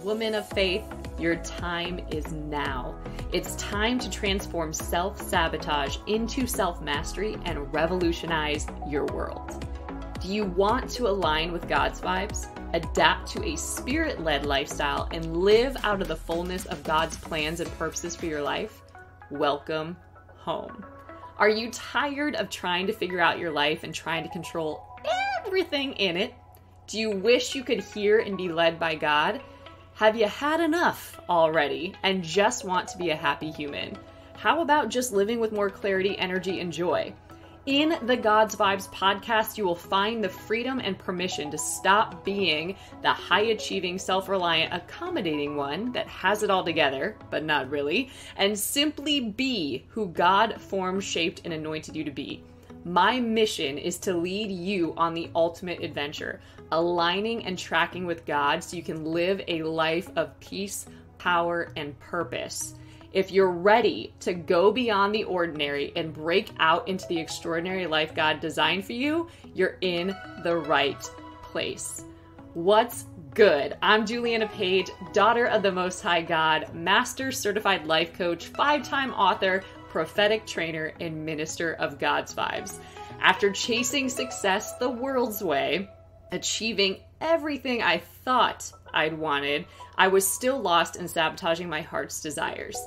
Woman of faith, your time is now. It's time to transform self-sabotage into self-mastery and revolutionize your world. Do you want to align with God's vibes, adapt to a spirit-led lifestyle, and live out of the fullness of God's plans and purposes for your life? Welcome home. Are you tired of trying to figure out your life and trying to control everything in it? Do you wish you could hear and be led by God? Have you had enough already and just want to be a happy human? How about just living with more clarity, energy, and joy? In the God's Vibes podcast, you will find the freedom and permission to stop being the high-achieving, self-reliant, accommodating one that has it all together, but not really, and simply be who God formed, shaped, and anointed you to be. My mission is to lead you on the ultimate adventure, aligning and tracking with God so you can live a life of peace, power, and purpose. If you're ready to go beyond the ordinary and break out into the extraordinary life God designed for you, you're in the right place. What's good? I'm Juliana Page, daughter of the Most High God, Master Certified Life Coach, 5-time author, prophetic trainer, and minister of God's Vibes. After chasing success the world's way, achieving everything I thought I'd wanted, I was still lost in sabotaging my heart's desires.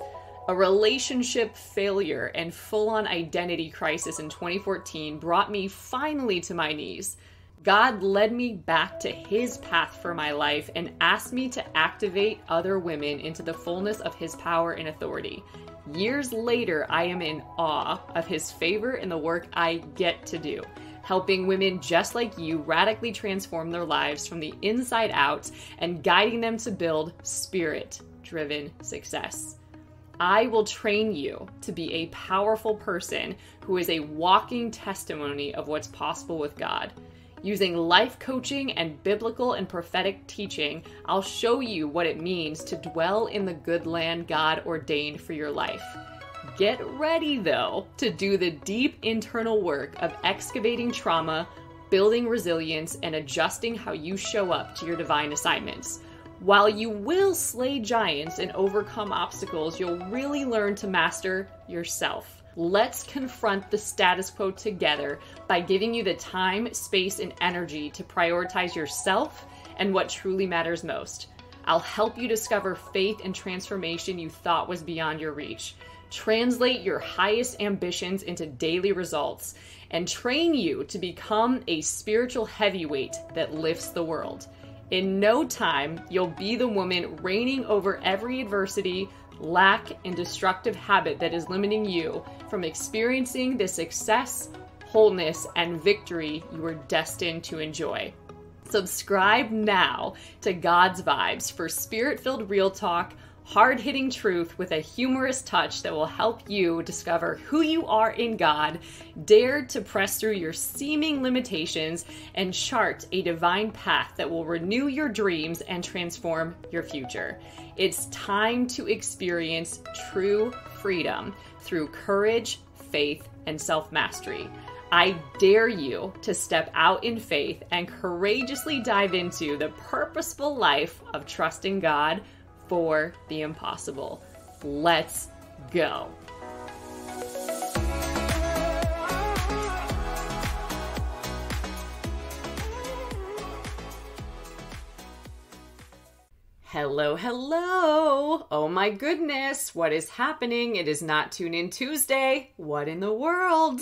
A relationship failure and full-on identity crisis in 2014 brought me finally to my knees. God led me back to His path for my life and asked me to activate other women into the fullness of His power and authority. Years later, I am in awe of His favor and the work I get to do, helping women just like you radically transform their lives from the inside out and guiding them to build spirit-driven success. I will train you to be a powerful person who is a walking testimony of what's possible with God. Using life coaching and biblical and prophetic teaching, I'll show you what it means to dwell in the good land God ordained for your life. Get ready, though, to do the deep internal work of excavating trauma, building resilience, and adjusting how you show up to your divine assignments. While you will slay giants and overcome obstacles, you'll really learn to master yourself. Let's confront the status quo together by giving you the time, space, and energy to prioritize yourself and what truly matters most. I'll help you discover faith and transformation you thought was beyond your reach, translate your highest ambitions into daily results, and train you to become a spiritual heavyweight that lifts the world. In no time, you'll be the woman reigning over every adversity, lack, and destructive habit that is limiting you from experiencing the success, wholeness, and victory you are destined to enjoy. Subscribe now to God's Vibes for spirit-filled real talk, hard-hitting truth with a humorous touch that will help you discover who you are in God, dare to press through your seeming limitations, and chart a divine path that will renew your dreams and transform your future. It's time to experience true freedom through courage, faith, and self-mastery. I dare you to step out in faith and courageously dive into the purposeful life of trusting God for the impossible. Let's go. Hello, hello. Oh my goodness, what is happening? It is not Tune In Tuesday. What in the world?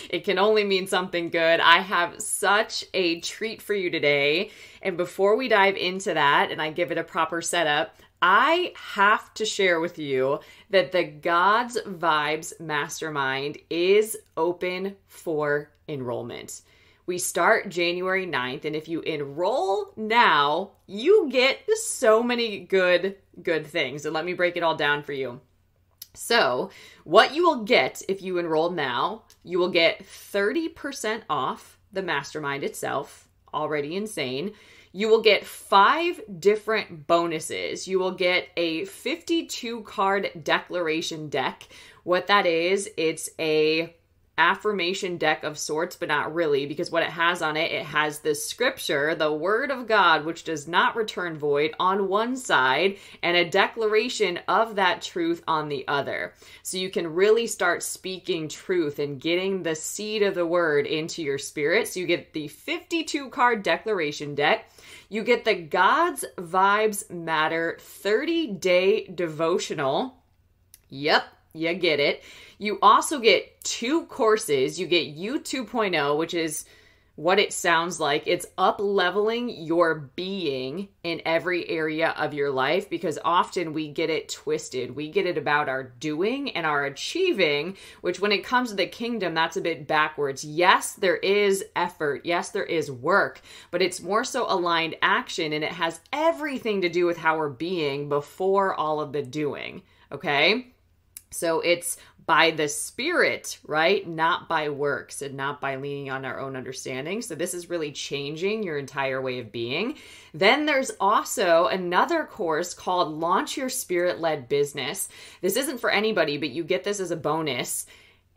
It can only mean something good. I have such a treat for you today. And before we dive into that and I give it a proper setup, I have to share with you that the God's Vibes Mastermind is open for enrollment. We start January 9th, and if you enroll now, you get so many good things. And let me break it all down for you. So what you will get if you enroll now, you will get 30% off the mastermind itself, already insane. You will get 5 different bonuses. You will get a 52 card declaration deck. What that is, it's a affirmation deck of sorts, but not really, because what it has on it, it has the scripture, the word of God, which does not return void, on one side, and a declaration of that truth on the other. So you can really start speaking truth and getting the seed of the word into your spirit. So you get the 52 card declaration deck. You get the God's Vibes Matter 30-day devotional. Yep, you get it. You also get 2 courses. You get U 2.0, which is what it sounds like. It's up-leveling your being in every area of your life, because often we get it twisted. We get it about our doing and our achieving, which when it comes to the kingdom, that's a bit backwards. Yes, there is effort. Yes, there is work, but it's more so aligned action, and it has everything to do with how we're being before all of the doing, okay? So it's by the Spirit, right? Not by works and not by leaning on our own understanding. So this is really changing your entire way of being. Then there's also another course called Launch Your Spirit-Led Business. This isn't for anybody, but you get this as a bonus.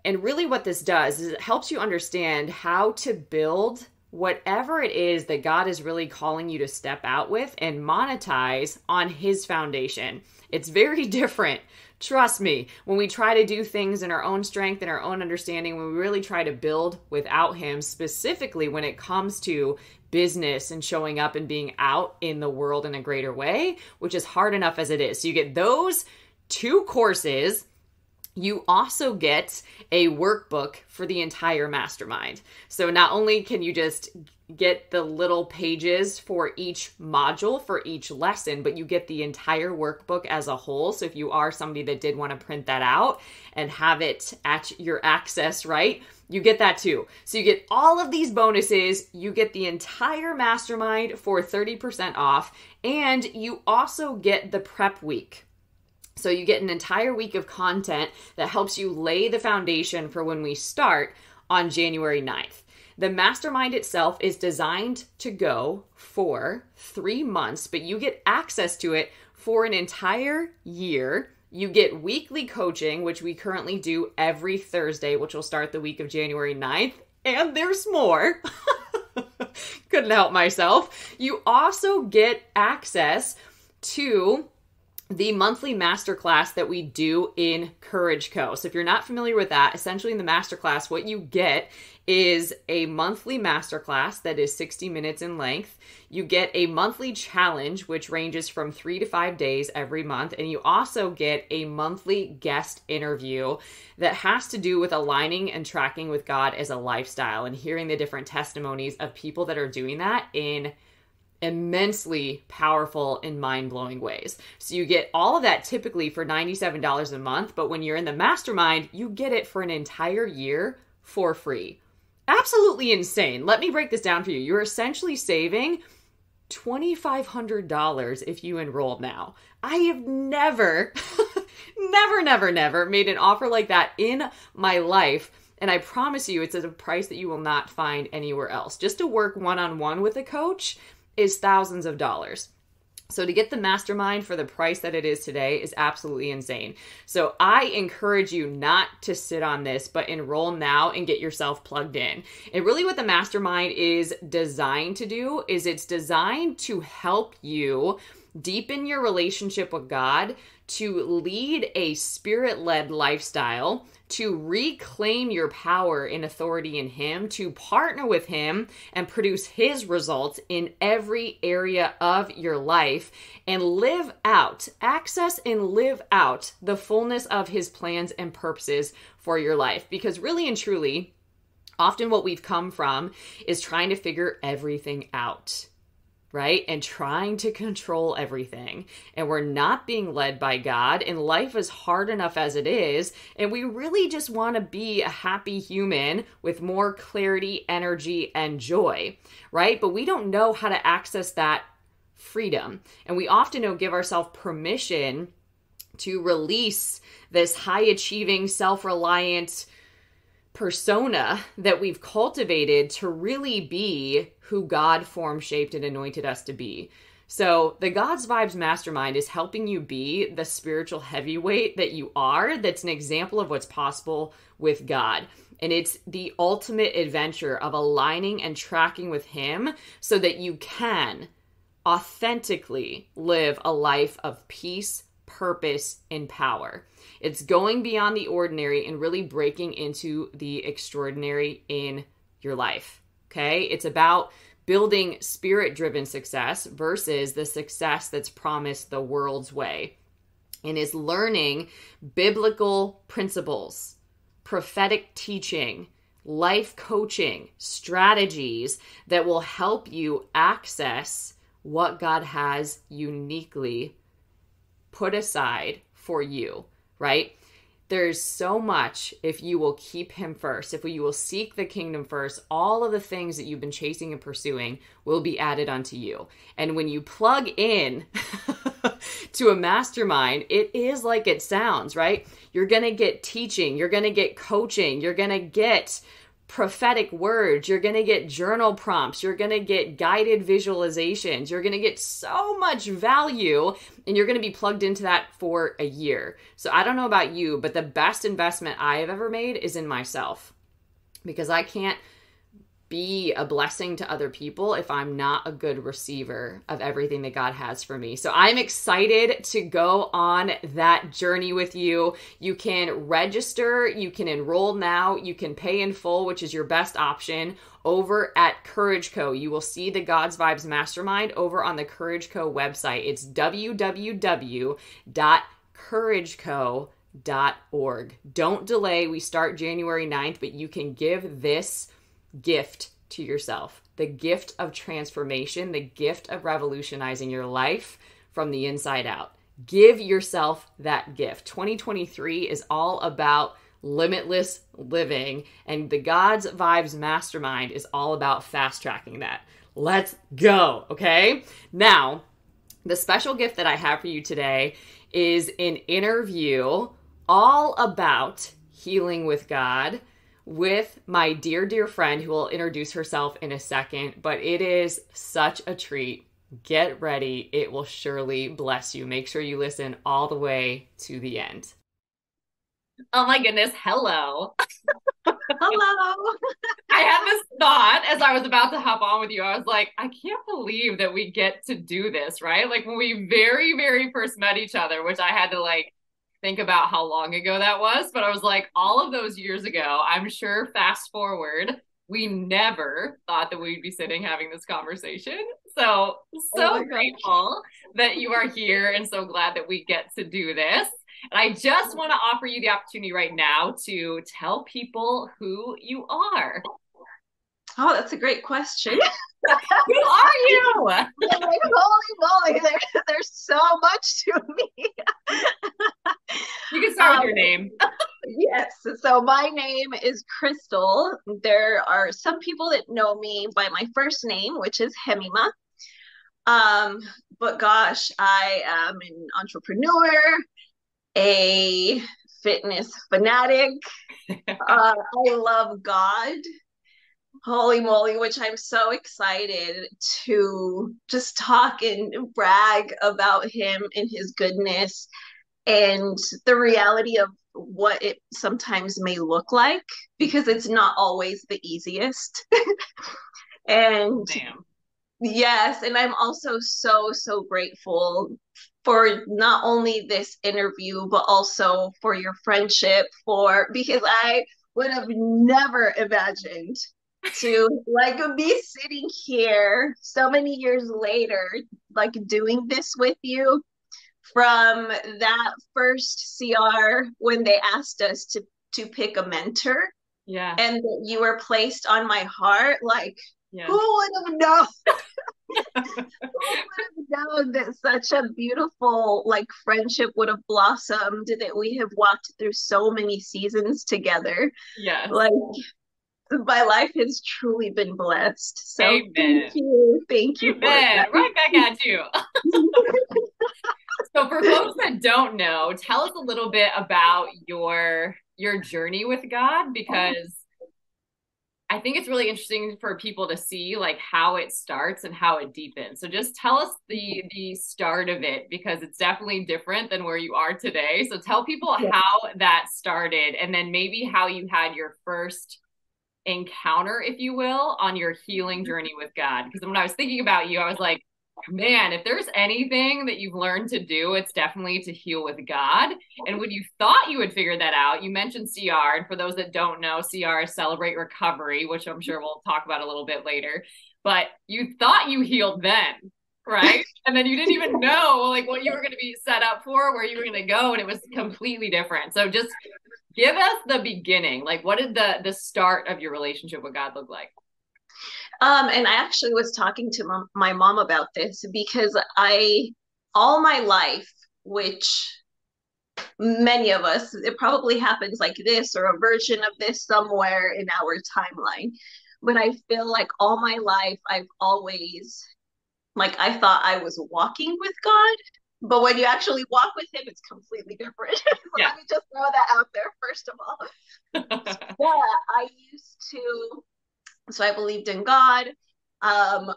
And really what this does is it helps you understand how to build whatever it is that God is really calling you to step out with and monetize on His foundation. It's very different. Trust me, when we try to do things in our own strength and our own understanding, when we really try to build without Him, specifically when it comes to business and showing up and being out in the world in a greater way, which is hard enough as it is. So you get those 2 courses. You also get a workbook for the entire mastermind. So not only can you just get the little pages for each module, for each lesson, but you get the entire workbook as a whole. So if you are somebody that did want to print that out and have it at your access, right, you get that too. So you get all of these bonuses. You get the entire mastermind for 30% off, and you also get the prep week. So you get an entire week of content that helps you lay the foundation for when we start on January 9th. The mastermind itself is designed to go for 3 months, but you get access to it for an entire year. You get weekly coaching, which we currently do every Thursday, which will start the week of January 9th. And there's more. Couldn't help myself. You also get access to the monthly masterclass that we do in Courage Co. So if you're not familiar with that, essentially in the masterclass, what you get is a monthly masterclass that is 60 minutes in length. You get a monthly challenge, which ranges from 3 to 5 days every month. And you also get a monthly guest interview that has to do with aligning and tracking with God as a lifestyle and hearing the different testimonies of people that are doing that in immensely powerful and mind-blowing ways. So you get all of that typically for $97 a month, but when you're in the mastermind, you get it for an entire year for free. Absolutely insane. Let me break this down for you. You're essentially saving $2,500 if you enroll now. I have never made an offer like that in my life. And I promise you, it's at a price that you will not find anywhere else. Just to work one-on-one with a coach is thousands of dollars. So to get the mastermind for the price that it is today is absolutely insane. So I encourage you not to sit on this, but enroll now and get yourself plugged in. And really what the mastermind is designed to do is it's designed to help you deepen your relationship with God, to lead a Spirit-led lifestyle, to reclaim your power and authority in Him, to partner with Him and produce His results in every area of your life, and live out, access and live out the fullness of His plans and purposes for your life. Because really and truly, often what we've come from is trying to figure everything out, right? And trying to control everything. And we're not being led by God, and life is hard enough as it is. And we really just want to be a happy human with more clarity, energy, and joy, right? But we don't know how to access that freedom. And we often don't give ourselves permission to release this high-achieving, self-reliant persona that we've cultivated to really be who God formed, shaped, and anointed us to be. So the God's Vibes Mastermind is helping you be the spiritual heavyweight that you are. That's an example of what's possible with God. And it's the ultimate adventure of aligning and tracking with Him so that you can authentically live a life of peace, purpose, and power. It's going beyond the ordinary and really breaking into the extraordinary in your life. Okay? It's about building spirit-driven success versus the success that's promised the world's way, and is learning biblical principles, prophetic teaching, life coaching, strategies that will help you access what God has uniquely put aside for you, right? There's so much if you will keep Him first, if you will seek the kingdom first, all of the things that you've been chasing and pursuing will be added unto you. And when you plug in to a mastermind, it is like it sounds, right? You're going to get teaching, you're going to get coaching, you're going to get prophetic words, you're going to get journal prompts, you're going to get guided visualizations, you're going to get so much value, and you're going to be plugged into that for a year. So I don't know about you, but the best investment I have ever made is in myself, because I can't be a blessing to other people if I'm not a good receiver of everything that God has for me. So I'm excited to go on that journey with you. You can register, you can enroll now, you can pay in full, which is your best option, over at Courage Co. You will see the God's Vibes Mastermind over on the Courage Co website. It's www.courageco.org. Don't delay. We start January 9th, but you can give this gift to yourself, the gift of transformation, the gift of revolutionizing your life from the inside out. Give yourself that gift. 2023 is all about limitless living, and the God's Vibes Mastermind is all about fast tracking that. Let's go. Okay. Now, the special gift that I have for you today is an interview all about healing with God with my dear, dear friend who will introduce herself in a second, but it is such a treat. Get ready. It will surely bless you. Make sure you listen all the way to the end. Oh my goodness. Hello. Hello. I had this thought as I was about to hop on with you. I was like, I can't believe that we get to do this, right? Like when we very, very first met each other, which I had to think about how long ago that was, but I was like, all of those years ago, I'm sure fast forward, we never thought that we'd be sitting having this conversation. So grateful that you are here and so glad that we get to do this. And I just want to offer you the opportunity right now to tell people who you are. Oh, that's a great question. Who are you? Like, holy moly, there's so much to me. You can start with your name. Yes. So my name is Crystal. There are some people that know me by my first name, which is Xema. But gosh, I am an entrepreneur, a fitness fanatic. I love God. Holy moly, which I'm so excited to just talk and brag about Him and His goodness and the reality of what it sometimes may look like, because it's not always the easiest. And yes, and I'm also so grateful for not only this interview, but also for your friendship, because I would have never imagined to be sitting here so many years later, doing this with you, from that first CR when they asked us to pick a mentor. Yeah. And that you were placed on my heart. Who would have known? Who would have known that such a beautiful friendship would have blossomed, that we have walked through so many seasons together. Yeah. My life has truly been blessed. So Amen. Thank you. Amen. Right back at you. So for folks that don't know, tell us a little bit about your journey with God, because I think it's really interesting for people to see like how it starts and how it deepens. So just tell us the start of it, because it's definitely different than where you are today. So tell people Yeah. how that started, and then maybe how you had your first encounter, if you will, on your healing journey with God. Because when I was thinking about you, I was like, man, if there's anything that you've learned to do, it's definitely to heal with God. And when you thought you had figured that out, you mentioned CR. And for those that don't know, CR is Celebrate Recovery, which I'm sure we'll talk about a little bit later. But you thought you healed then, right? And then you didn't even know like what you were going to be set up for, where you were going to go, and it was completely different. So just give us the beginning. Like, what did the start of your relationship with God look like? And I actually was talking to my mom about this because all my life, which many of us, it probably happens like this or a version of this somewhere in our timeline. But I feel like all my life, I've always, like, I thought I was walking with God. But when you actually walk with him, it's completely different. So Yeah. let me just throw that out there, first of all. But I used to, so I believed in God.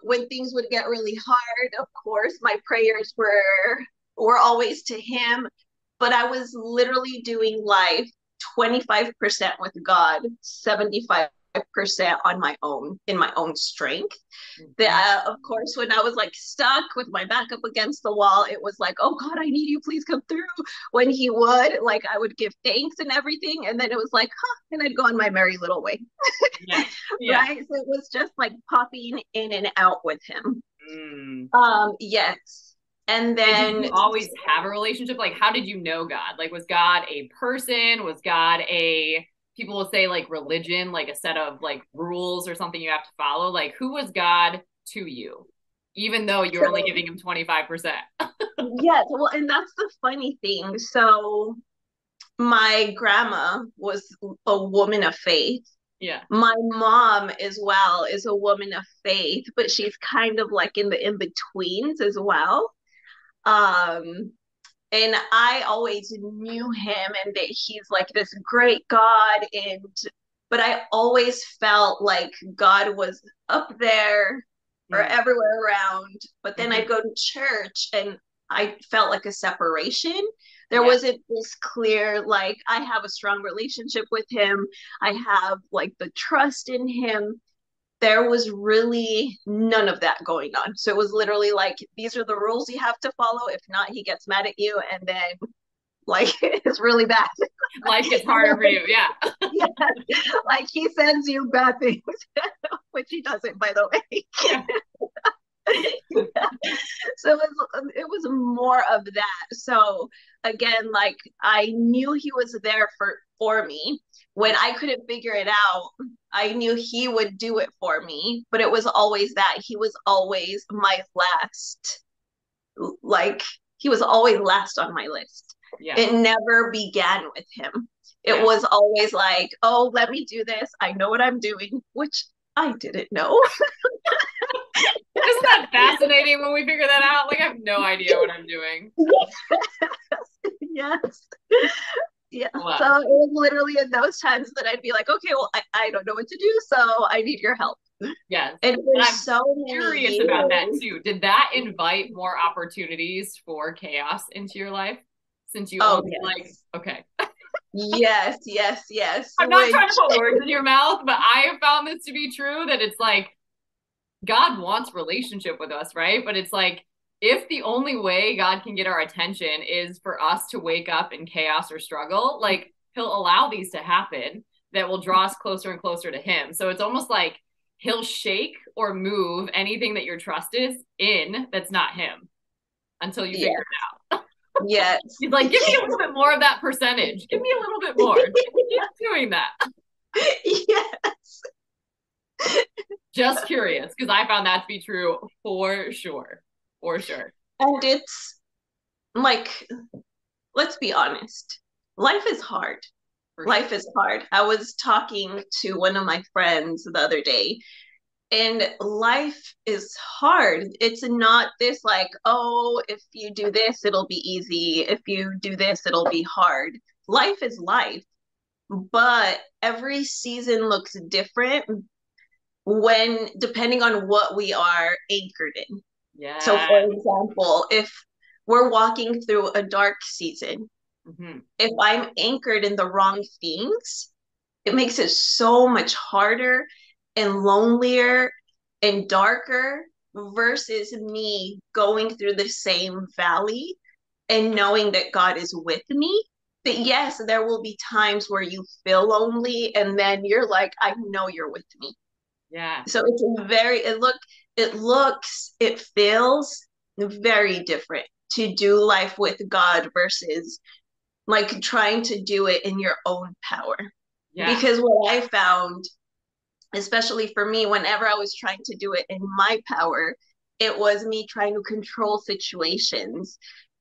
When things would get really hard, of course, my prayers were always to him. But I was literally doing life 25% with God, 75% on my own, in my own strength. That, of course, when I was like stuck with my back up against the wall, it was like, oh God, I need you, please come through. When he would, like, I would give thanks and everything, and then it was like, huh, and I'd go on my merry little way. Yeah. Yeah. Right, so it was just like popping in and out with him. Yes. And Did then you always have a relationship? Like, how did you know God? Like, was God a person? Was God a, people will say like religion, like a set of like rules or something you have to follow? Like, who was God to you, even though you're only giving him 25%? yes, well, and that's the funny thing. So my grandma was a woman of faith. Yeah. My mom as well is a woman of faith, but she's kind of like in the in-betweens as well. Um, and I always knew him and that he's like this great God, and but I always felt like God was up there or everywhere around. But then I'd go to church and I felt like a separation. There wasn't this clear, like, I have a strong relationship with him. I have like the trust in him. There was really none of that going on. So it was literally like, these are the rules you have to follow. If not, he gets mad at you. And then, like, it's really bad. Life gets harder for you. Yeah. Yeah. Like, he sends you bad things, which he doesn't, by the way. Yeah. So it was more of that. So again, like, I knew he was there for me. When I couldn't figure it out, I knew he would do it for me. But it was always that he was always my last, like, he was always last on my list. Yeah. It never began with him. It was always like, oh, let me do this. I know what I'm doing, which I didn't know. Isn't that fascinating when we figure that out? Like, I have no idea what I'm doing. Yes. Yeah. Wow. So it was literally in those times that I'd be like, okay, well, I don't know what to do, so I need your help. Yes. And I'm so curious about that too. Did that invite more opportunities for chaos into your life? Since you only like, okay. Yes, yes, yes. I'm not trying to put words in your mouth, but I have found this to be true, that it's like God wants relationship with us, right? But it's like, if the only way God can get our attention is for us to wake up in chaos or struggle, like, he'll allow these to happen that will draw us closer and closer to him. So it's almost like he'll shake or move anything that your trust is in that's not him until you figure it out. Yes. He's like, give me a little bit more of that percentage. Give me a little bit more. Keep doing that. Yes. Just curious, because I found that to be true for sure. For sure. And it's like, let's be honest, life is hard. Life is hard. I was talking to one of my friends the other day, and life is hard. It's not this like, oh, if you do this, it'll be easy. If you do this, it'll be hard. Life is life. But every season looks different when, depending on what we are anchored in. So, Yeah. for example, if we're walking through a dark season, if I'm anchored in the wrong things, it makes it so much harder and lonelier and darker versus me going through the same valley and knowing that God is with me. That yes, there will be times where you feel lonely and then you're like, I know you're with me. Yeah. So it's it feels very different to do life with God versus like trying to do it in your own power. Yeah. Because what I found, especially for me, whenever I was trying to do it in my power, it was me trying to control situations.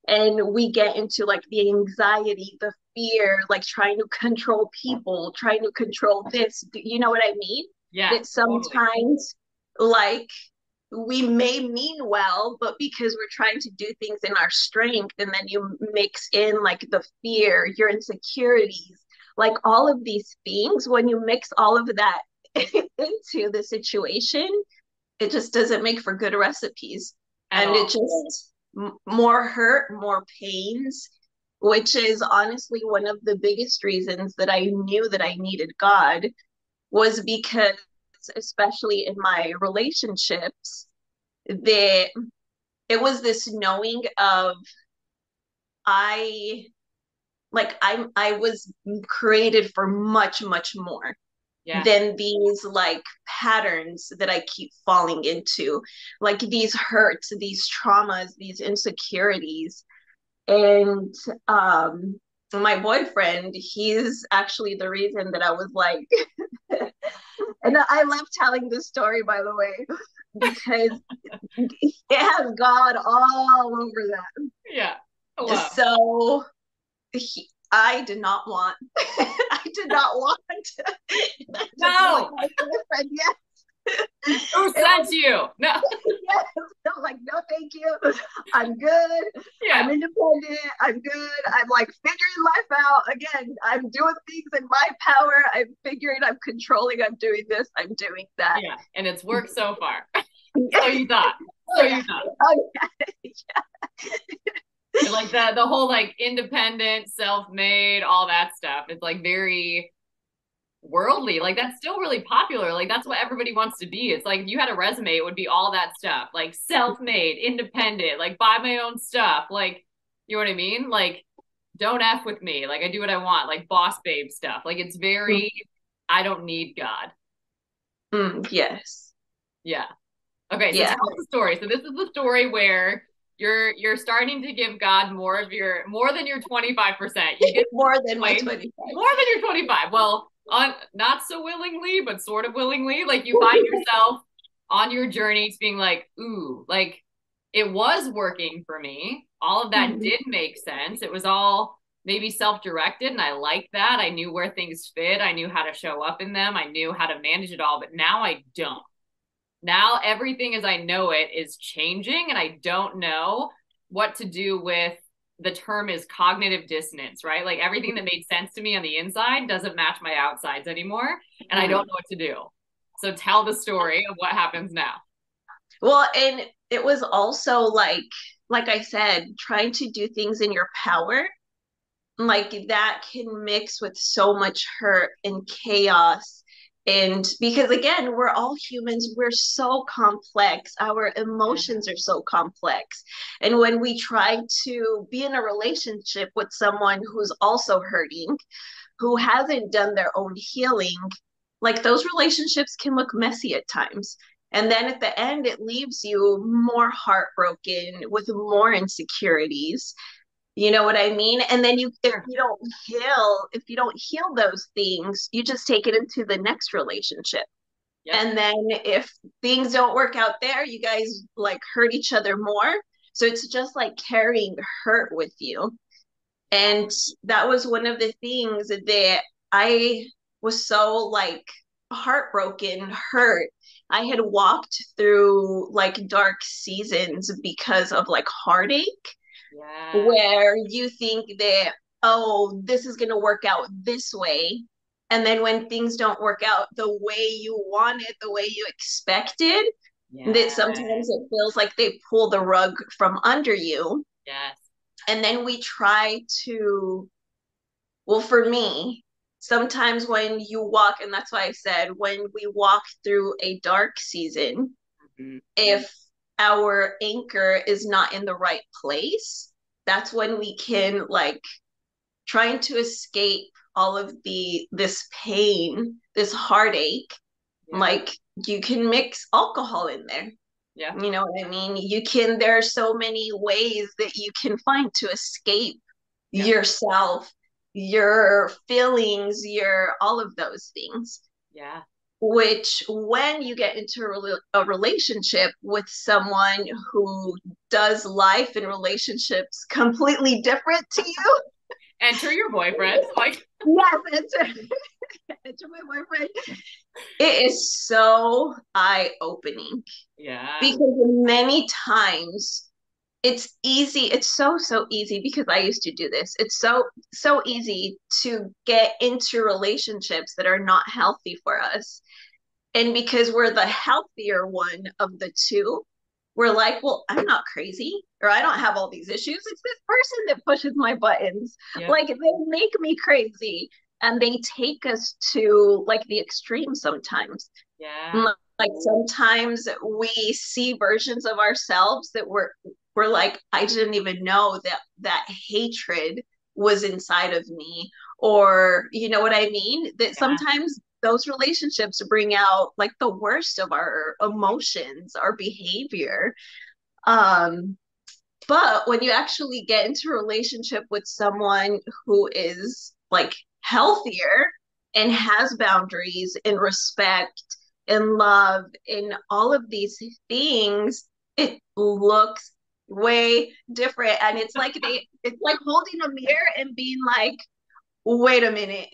And we get into like the anxiety, the fear, like trying to control people, trying to control this. You know what I mean? Yeah. That Totally. sometimes, like, we may mean well, but because we're trying to do things in our strength, and then you mix in like the fear, your insecurities, like all of these things, when you mix all of that into the situation, it just doesn't make for good recipes. At And it all. just more hurt, more pains, which is honestly one of the biggest reasons that I knew that I needed God was because, especially in my relationships, that it was this knowing of I I was created for much, much more Yeah. than these like patterns that I keep falling into, like these hurts, these traumas, these insecurities. And my boyfriend, he's actually the reason that I was like, and I love telling this story, by the way, because it has God all over that. Yeah. Wow. So I did not want, I did not want to be with No. my boyfriend. Yes, Who it sent was. you? No. Yes, I'm like, no, thank you. I'm good. I'm Yeah. independent. I'm good. I'm like figuring life out. Again, I'm doing things in my power. I'm figuring. I'm controlling. I'm doing this. I'm doing that. Yeah. And it's worked so far. So Oh you thought. So yeah. you thought. Oh yeah. Like the whole like independent, self-made, all that stuff. It's like very worldly. Like that's still really popular. Like that's what everybody wants to be. It's like if you had a resume, it would be all that stuff. Like self-made, independent, like buy my own stuff. Like, you know what I mean? Like don't F with me. Like I do what I want. Like boss babe stuff. Like it's very I don't need God. Yes. Yeah. Okay, so tell Yeah. us the story. So this is the story where you're starting to give God more than your 25%. You get to More the than my point, 25. more than your 25. Well, on not so willingly, but sort of willingly. Like you find yourself on your journey to being like, ooh, like it was working for me. All of that did make sense. It was all maybe self-directed, and I liked that. I knew where things fit. I knew how to show up in them. I knew how to manage it all, but now I don't. Now everything as I know it is changing, and I don't know what to do with the term is cognitive dissonance, right? Like everything that made sense to me on the inside doesn't match my outsides anymore, and I don't know what to do. So tell the story of what happens now. Well, and it was also like I said, trying to do things in your power, like that can mix with so much hurt and chaos. And because again, we're all humans, we're so complex. Our emotions are so complex. And when we try to be in a relationship with someone who's also hurting, who hasn't done their own healing, like those relationships can look messy at times. And then at the end, it leaves you more heartbroken with more insecurities. You know what I mean? And then if you don't heal those things, you just take it into the next relationship. Yep. And then if things don't work out there, you guys like hurt each other more. So it's just like carrying hurt with you. And that was one of the things that I was so like heartbroken, hurt. I had walked through like dark seasons because of like heartache, Yeah. where you think that, oh, this is going to work out this way. And then when things don't work out the way you wanted, the way you expected, that sometimes it feels like they pull the rug from under you. Yes. And then we try to, well, for me, sometimes when you walk, and that's why I said when we walk through a dark season, if our anchor is not in the right place, that's when we can like trying to escape all of this pain, this heartache. Like you can mix alcohol in there. Yeah. You know what I mean? There are so many ways that you can find to escape yourself, your feelings, all of those things. Yeah. Which when you get into a relationship with someone who does life and relationships completely different to you. Enter your boyfriend. Like, yes, enter my boyfriend. It is so eye-opening. Yeah. Because many times it's easy. It's so easy because I used to do this. It's so easy to get into relationships that are not healthy for us. And because we're the healthier one of the two, we're like, well, I'm not crazy, or I don't have all these issues. It's this person that pushes my buttons. Like they make me crazy. And they take us to like the extreme sometimes. Like sometimes we see versions of ourselves that we're like, I didn't even know that hatred was inside of me. Or you know what I mean? That sometimes those relationships bring out like the worst of our emotions, our behavior. But when you actually get into a relationship with someone who is like healthier and has boundaries and respect and love and all of these things, it looks way different. And it's like holding a mirror and being like, wait a minute,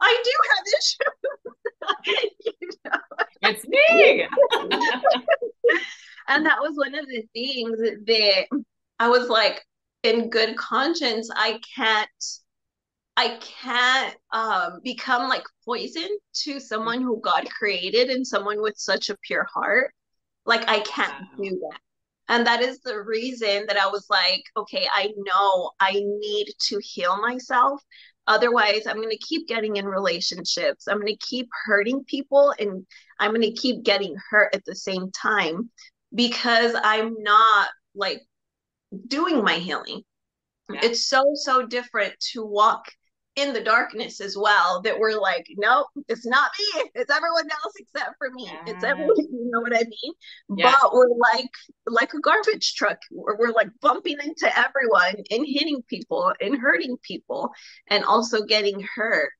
I do have issues. You know? It's me. And that was one of the things that I was like, in good conscience, I can't become like poison to someone who God created and someone with such a pure heart. Like I can't do that. And that is the reason that I was like, okay, I know I need to heal myself. Otherwise, I'm going to keep getting in relationships. I'm going to keep hurting people and I'm going to keep getting hurt at the same time because I'm not like doing my healing. It's so different to walk in the darkness as well, that we're like, nope, it's not me, it's everyone else except for me. It's everyone, you know what I mean? But we're like a garbage truck, we're like bumping into everyone and hitting people and hurting people and also getting hurt.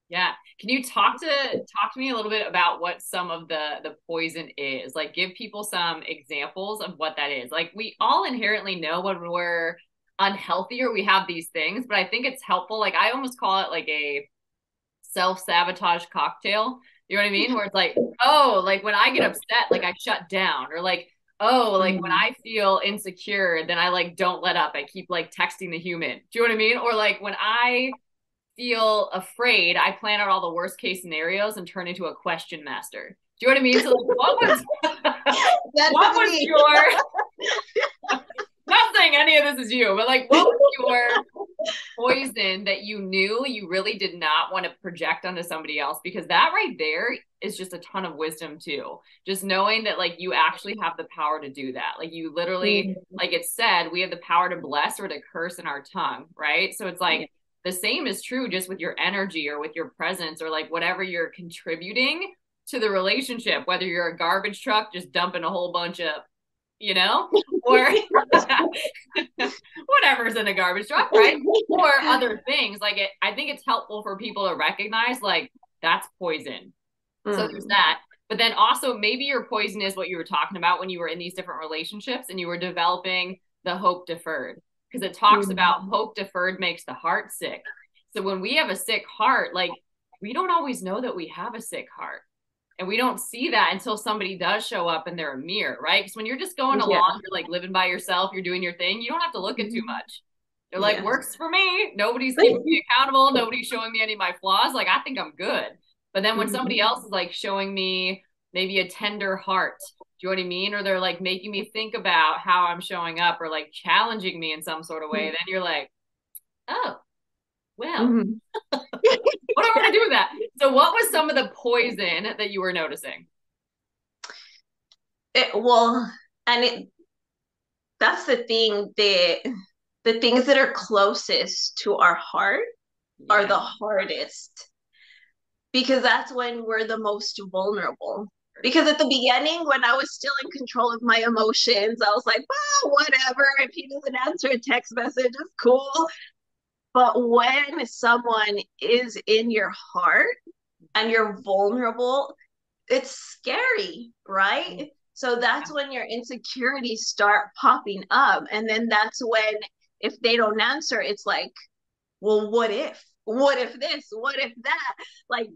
Can you talk to me a little bit about what some of the poison is? Like give people some examples of what that is. Like we all inherently know when we're unhealthy or we have these things, but I think it's helpful. Like I almost call it like a self-sabotage cocktail. You know what I mean? Where it's like, oh, like when I get upset, like I shut down, or like, oh, like when I feel insecure, then I like don't let up. I keep like texting the human. Do you know what I mean? Or like when I feel afraid, I plan out all the worst case scenarios and turn into a question master. Do you know what I mean? So like, what was your not saying any of this is you, but like what was your poison that you knew you really did not want to project onto somebody else? Because that right there is just a ton of wisdom too. Just knowing that like you actually have the power to do that. Like you literally, like it said, we have the power to bless or to curse in our tongue, right? So it's like the same is true just with your energy or with your presence or like whatever you're contributing to the relationship, whether you're a garbage truck just dumping a whole bunch of, you know, or whatever's in a garbage truck, right? Or other things. Like I think it's helpful for people to recognize like that's poison. So there's that. But then also maybe your poison is what you were talking about when you were in these different relationships and you were developing the hope deferred, because it talks about hope deferred makes the heart sick. So when we have a sick heart, like we don't always know that we have a sick heart. And we don't see that until somebody does show up and they're a mirror, right? Because when you're just going along, you're like living by yourself, you're doing your thing, you don't have to look at too much. They're like, works for me. Nobody's keeping me accountable. Nobody's showing me any of my flaws. Like, I think I'm good. But then when somebody else is like showing me maybe a tender heart, do you know what I mean? Or they're like making me think about how I'm showing up or like challenging me in some sort of way, then you're like, oh, well, what do I want to do with that? So what was some of the poison that you were noticing? Well, and that's the thing, the things that are closest to our heart are the hardest, because that's when we're the most vulnerable. Because at the beginning, when I was still in control of my emotions, I was like, well, whatever. If he doesn't answer a text message, it's cool. But when someone is in your heart and you're vulnerable, it's scary, right? So that's when your insecurities start popping up. And then that's when, if they don't answer, it's like, well, what if? What if this? What if that? Like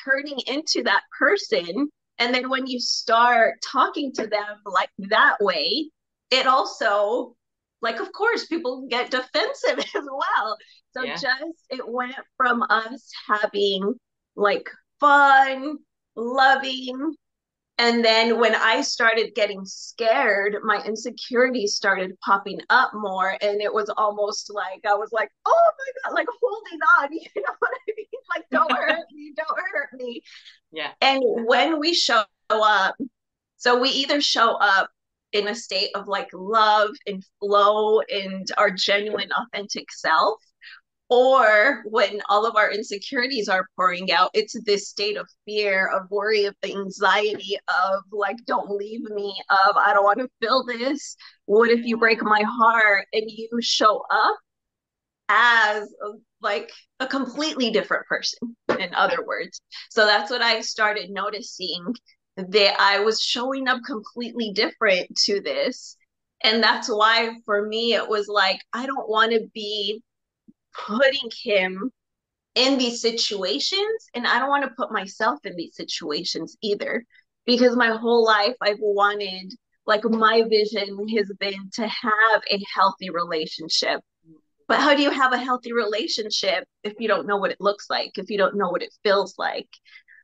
turning into that person. And then when you start talking to them like that way, it also, like, of course, people get defensive as well. So just, it went from us having like fun, loving, and then when I started getting scared, my insecurities started popping up more. And it was almost like I was like, oh my God, like holding on, you know what I mean? Like, don't hurt me, don't hurt me. Yeah. And when we show up, so we either show up in a state of like love and flow and our genuine, authentic self, or when all of our insecurities are pouring out, it's this state of fear, of worry, of anxiety, of like, don't leave me, of I don't want to feel this. What if you break my heart? And you show up as like a completely different person, in other words. So that's what I started noticing, that I was showing up completely different to this. And that's why for me, it was like, I don't want to be putting him in these situations, and I don't want to put myself in these situations either, because my whole life I've wanted, like, my vision has been to have a healthy relationship. But how do you have a healthy relationship if you don't know what it looks like, if you don't know what it feels like?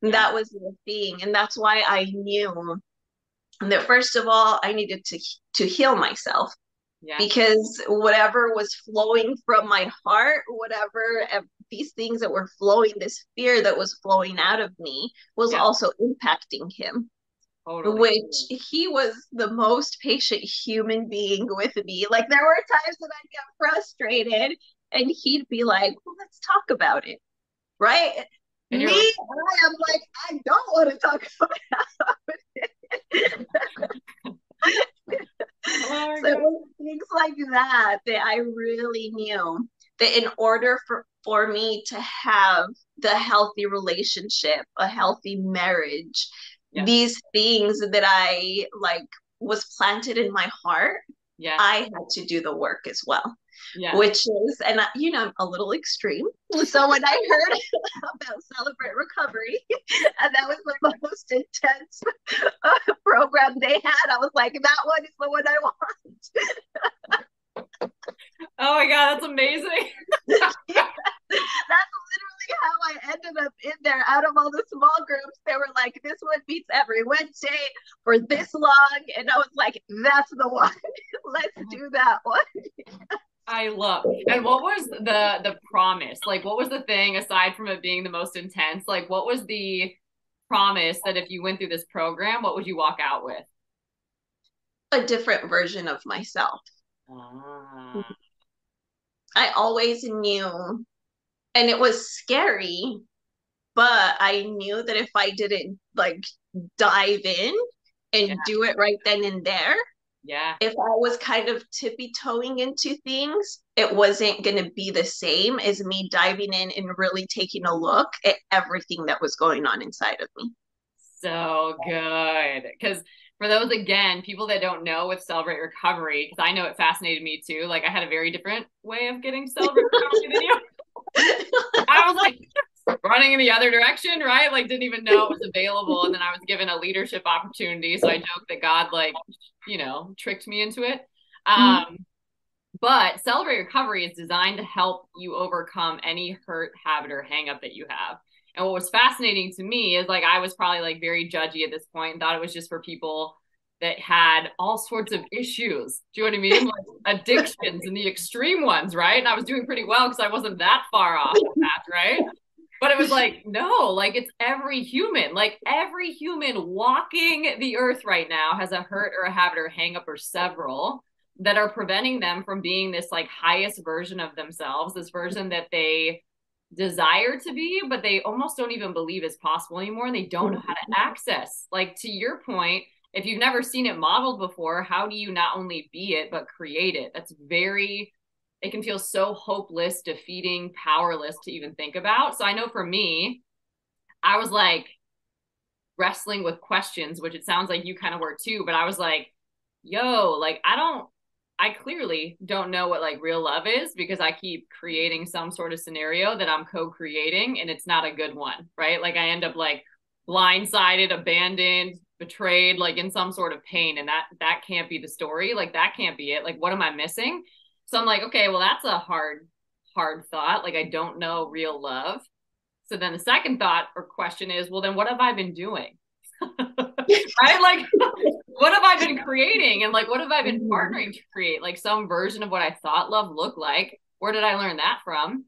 That was the thing. And that's why I knew that, first of all, I needed to heal myself. Because whatever was flowing from my heart, whatever these things that were flowing, this fear that was flowing out of me, was also impacting him. Which he was the most patient human being with me. Like, there were times that I'd get frustrated and he'd be like, well, let's talk about it. Right? And me, I am like, I don't want to talk about it. So things like that, that I really knew that in order for me to have the healthy relationship, a healthy marriage, these things that I like was planted in my heart, I had to do the work as well. Which is, and you know, I'm a little extreme. So when I heard about Celebrate Recovery, and that was the most intense program they had, I was like, that one is the one I want. Oh my God, that's amazing. That's literally how I ended up in there. Out of all the small groups, they were like, this one meets every Wednesday for this long. And I was like, that's the one. Let's do that one. I love. And what was the promise? Like, what was the thing, aside from it being the most intense? Like, what was the promise that if you went through this program, what would you walk out with? A different version of myself. I always knew, and it was scary, but I knew that if I didn't like dive in and do it right then and there, if I was kind of tippy-toeing into things, it wasn't going to be the same as me diving in and really taking a look at everything that was going on inside of me. So good. Because for those, again, people that don't know with Celebrate Recovery, because I know it fascinated me too. Like, I had a very different way of getting Celebrate Recovery than you. I was like running in the other direction, right? Like, didn't even know it was available. And then I was given a leadership opportunity. So I joke that God, like, you know, tricked me into it. But Celebrate Recovery is designed to help you overcome any hurt, habit, or hang up that you have. And what was fascinating to me is like I was probably like very judgy at this point and thought it was just for people that had all sorts of issues. Do you know what I mean? Like addictions and the extreme ones, right? And I was doing pretty well because I wasn't that far off the path, right? But it was like, no, like it's every human walking the earth right now has a hurt or a habit or a hang up or several that are preventing them from being this like highest version of themselves, this version that they desire to be, but they almost don't even believe is possible anymore. And they don't know how to access. Like to your point, if you've never seen it modeled before, how do you not only be it, but create it? It can feel so hopeless, defeating, powerless to even think about. So I know for me, I was like wrestling with questions, which it sounds like you kind of were too, but I was like, yo, like I clearly don't know what like real love is because I keep creating some sort of scenario that I'm co-creating and it's not a good one, right? Like I end up like blindsided, abandoned, betrayed, like in some sort of pain. And that can't be the story. Like that can't be it. Like what am I missing? So I'm like, okay, well, that's a hard thought. Like I don't know real love. So then the second thought or question is, well, then what have I been doing? Right? Like, what have I been creating? And like, what have I been partnering to create? Like some version of what I thought love looked like. Where did I learn that from?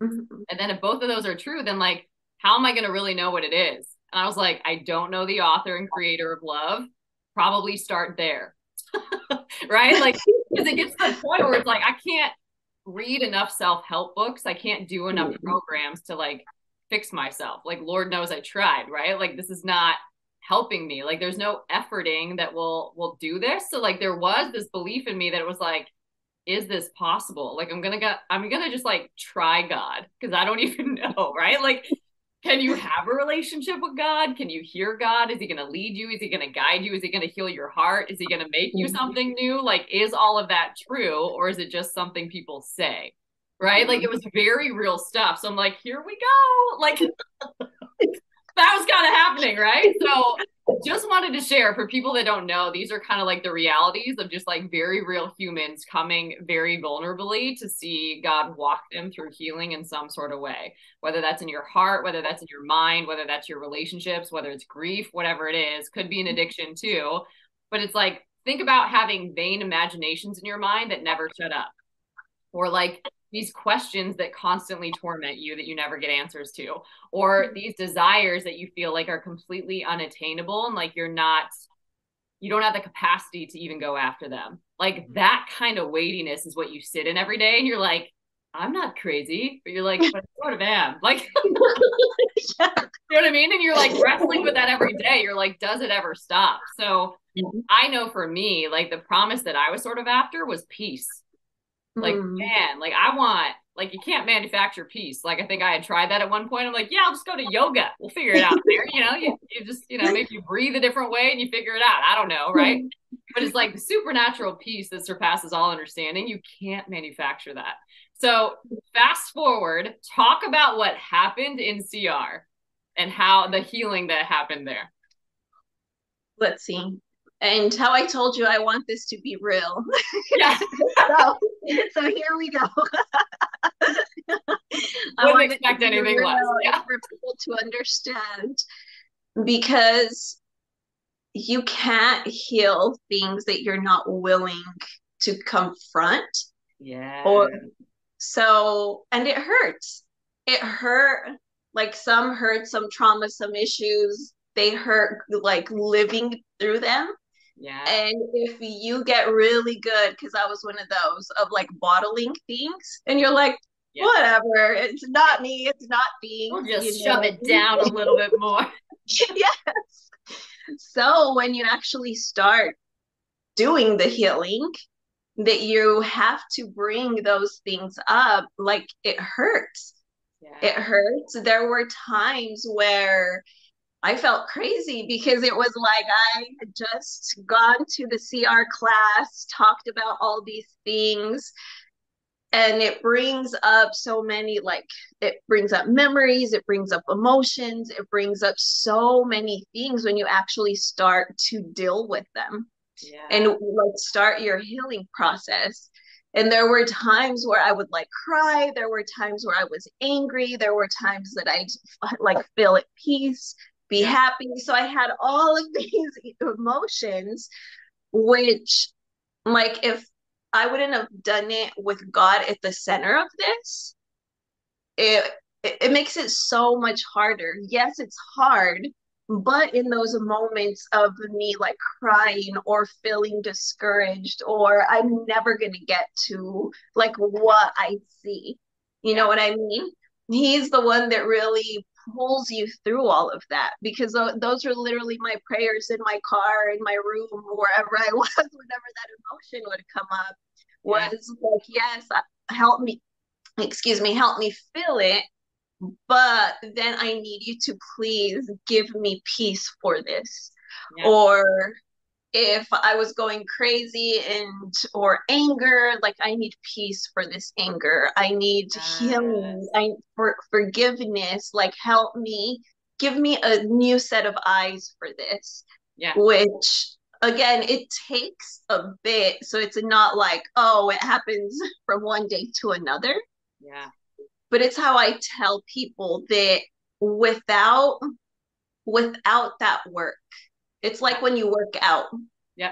And then if both of those are true, then like, how am I going to really know what it is? And I was like, I don't know the author and creator of love. Probably start there. Right? Like, because it gets to the point where it's like, I can't read enough self-help books. I can't do enough programs to like fix myself. Like, Lord knows I tried, right? Like, this is not helping me. Like, there's no efforting that will do this. So like, there was this belief in me that it was like, is this possible? Like, I'm gonna just like try God because I don't even know, right? Like, can you have a relationship with God? Can you hear God? Is he going to lead you? Is he going to guide you? Is he going to heal your heart? Is he going to make you something new? Like, is all of that true? Or is it just something people say? Right? Like, it was very real stuff. So I'm like, here we go. Like, that was kind of happening, right? So just wanted to share for people that don't know, these are kind of like the realities of just like very real humans coming very vulnerably to see God walk them through healing in some sort of way, whether that's in your heart, whether that's in your mind, whether that's your relationships, whether it's grief, whatever it is, could be an addiction too. But it's like, think about having vain imaginations in your mind that never shut up, or like these questions that constantly torment you that you never get answers to, or these desires that you feel like are completely unattainable and like you don't have the capacity to even go after them. Like that kind of weightiness is what you sit in every day and you're like, I'm not crazy, but you're like, but I sort of am. Like, you know what I mean? And you're like wrestling with that every day. You're like, does it ever stop? So I know for me, like the promise that I was sort of after was peace. Like, man, like I want, like you can't manufacture peace. Like I think I had tried that at one point. I'm like, yeah, I'll just go to yoga. We'll figure it out there. You know, you just, maybe you breathe a different way and you figure it out. I don't know, right? But it's like the supernatural peace that surpasses all understanding. You can't manufacture that. So fast forward, talk about what happened in CR and how the healing that happened there. Let's see. And how I told you I want this to be real. Yeah. so here we go. I wouldn't expect anything less. Yeah. For people to understand, because you can't heal things that you're not willing to confront. Yeah. And it hurts. It hurt. Like some hurt, some trauma, some issues. They hurt like living through them. Yeah. And if you get really good, because I was one of those of like bottling things, and you're like, whatever, it's not me, it's not things. We'll just shove it down a little bit more. Yes. So when you actually start doing the healing, that you have to bring those things up, like it hurts. Yeah. It hurts. There were times where I felt crazy because it was like I had just gone to the CR class, talked about all these things, and it brings up so many, like it brings up memories, it brings up emotions, it brings up so many things when you actually start to deal with them. Yeah. And like start your healing process. And there were times where I would like cry. There were times where I was angry. There were times that I like feel at peace, be happy. So I had all of these emotions, which like if I wouldn't have done it with God at the center of this, it it makes it so much harder. Yes, it's hard, but in those moments of me like crying or feeling discouraged, or I'm never gonna get to like what I see. You know what I mean? He's the one that really pulls you through all of that, because those are literally my prayers in my car, in my room, wherever I was, whenever that emotion would come up, was like, yes, help me, excuse me, help me feel it, but then I need you to please give me peace for this. Or if I was going crazy and or anger, like I need peace for this anger. I need healing. For forgiveness. Like help me, give me a new set of eyes for this. Which again, it takes a bit. So it's not like, oh, it happens from one day to another. But it's how I tell people that without that work, it's like when you work out,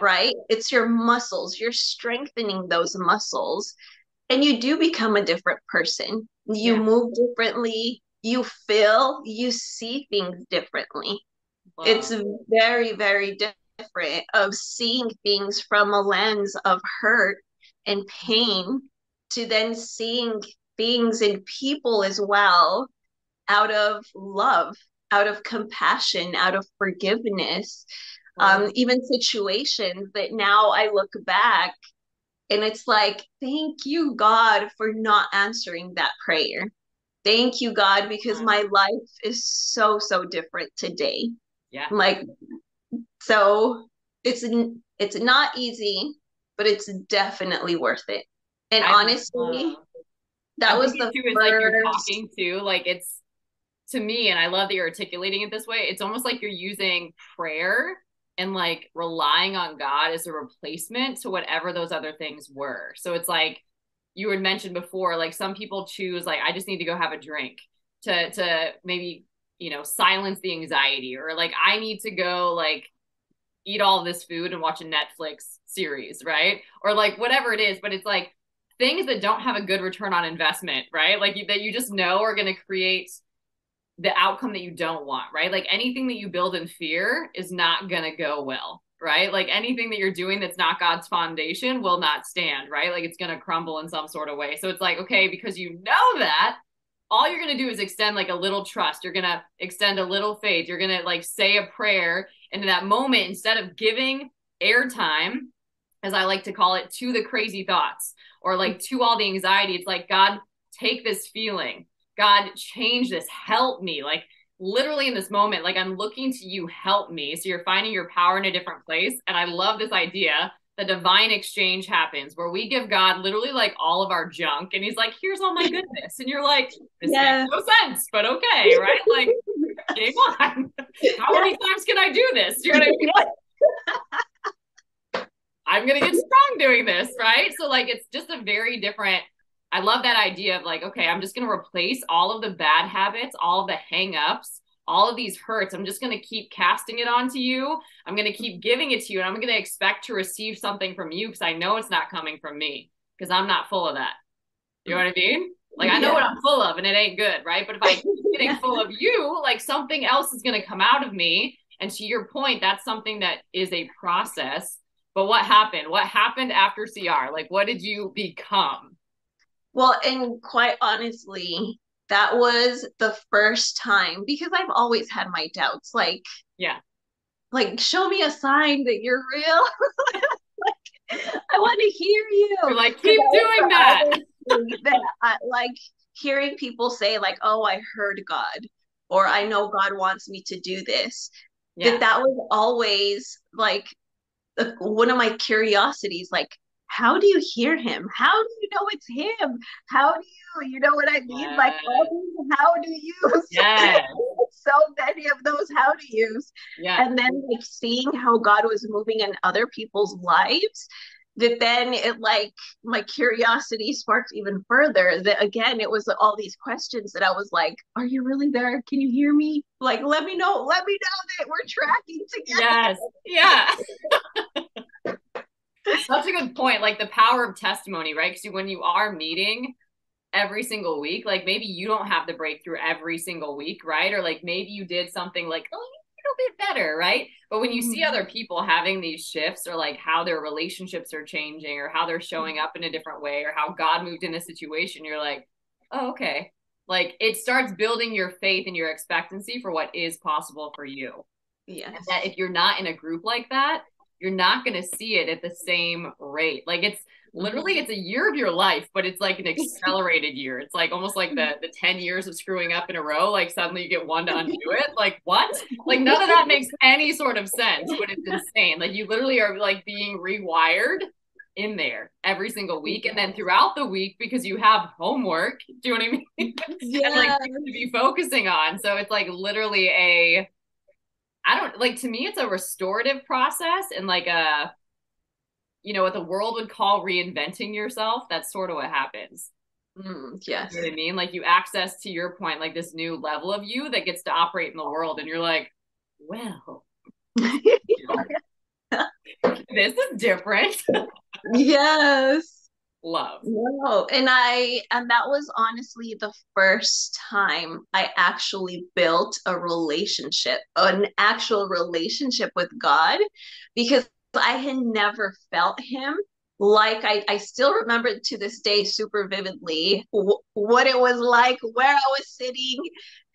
right? It's your muscles, you're strengthening those muscles, and you do become a different person. You move differently, you feel, you see things differently. It's very, very different of seeing things from a lens of hurt and pain to then seeing things in people as well out of love, out of compassion, out of forgiveness. Even situations that now I look back and it's like, thank you, God, for not answering that prayer. Thank you, God, because my life is so, so different today. Like, so it's not easy, but it's definitely worth it. And honestly, that was the too, is like you're talking to, like it's to me, and I love that you're articulating it this way. It's almost like you're using prayer and like relying on God as a replacement to whatever those other things were. So it's like you had mentioned before, like some people choose like I just need to go have a drink to maybe, you know, silence the anxiety, or like I need to go like eat all this food and watch a Netflix series, right? Or like whatever it is, but it's like things that don't have a good return on investment, right? Like that you just know are going to create the outcome that you don't want, right? Like anything that you build in fear is not going to go well, right? Like anything that you're doing that's not God's foundation will not stand, right? Like it's going to crumble in some sort of way. So it's like, okay, because you know that, all you're going to do is extend like a little trust. You're going to extend a little faith. You're going to like say a prayer. And in that moment, instead of giving airtime, as I like to call it, to the crazy thoughts or like to all the anxiety, it's like, God, take this feeling. God, change this. Help me. Like literally in this moment, like I'm looking to you, help me. So you're finding your power in a different place. And I love this idea. The divine exchange happens where we give God literally like all of our junk. And he's like, here's all my goodness. And you're like, this makes no sense, but okay. Right. Like game on. How many times can I do this? You know what I mean? Like, I'm going to get strong doing this. Right. So like, it's just a very different, I love that idea of like, okay, I'm just going to replace all of the bad habits, all of the hangups, all of these hurts. I'm just going to keep casting it onto you. I'm going to keep giving it to you. And I'm going to expect to receive something from you because I know it's not coming from me because I'm not full of that. You know what I mean? Like I know what I'm full of and it ain't good, right? But if I keep getting full of you, like something else is going to come out of me. And to your point, that's something that is a process. But what happened? What happened after CR? Like what did you become? Well, and quite honestly, that was the first time, because I've always had my doubts. Like, like show me a sign that you're real. Like, I want to hear you. You're like, keep doing that. That like hearing people say, like, oh, I heard God, or I know God wants me to do this. That was always like one of my curiosities. Like, how do you hear him? How do you know it's him? How do you know what I mean? Like all these how do yous. So many of those how do yous. And then like seeing how God was moving in other people's lives. that then it like my curiosity sparked even further, that again it was all these questions that I was like, are you really there, can you hear me, like let me know that we're tracking together. Yes. Yeah. Such a good point. Like the power of testimony, right? Because when you are meeting every single week, like maybe you don't have the breakthrough every single week, right? Or like maybe you did something like a little bit better, right? But when you see other people having these shifts, or like how their relationships are changing, or how they're showing up in a different way, or how God moved in a situation, you're like, oh, okay. Like it starts building your faith and your expectancy for what is possible for you. Yes. And that if you're not in a group like that, you're not going to see it at the same rate. Like it's literally, it's a year of your life, but it's like an accelerated year. It's like almost like the 10 years of screwing up in a row. Like suddenly you get one to undo it. Like what? Like none of that makes any sort of sense, but it's insane. Like you literally are like being rewired in there every single week. And then throughout the week, because you have homework, do you know what I mean? Yeah. And like things to be focusing on. So it's like literally a, I don't like, to me, it's a restorative process, and like a, you know, what the world would call reinventing yourself. That's sort of what happens. Yes. You know what I mean? Like you access, to your point, like this new level of you that gets to operate in the world. And you're like, well, this is different. Yes. Love. No, and that was honestly the first time I actually built a relationship, an actual relationship with God, because I had never felt him. Like I still remember to this day super vividly what it was like, where I was sitting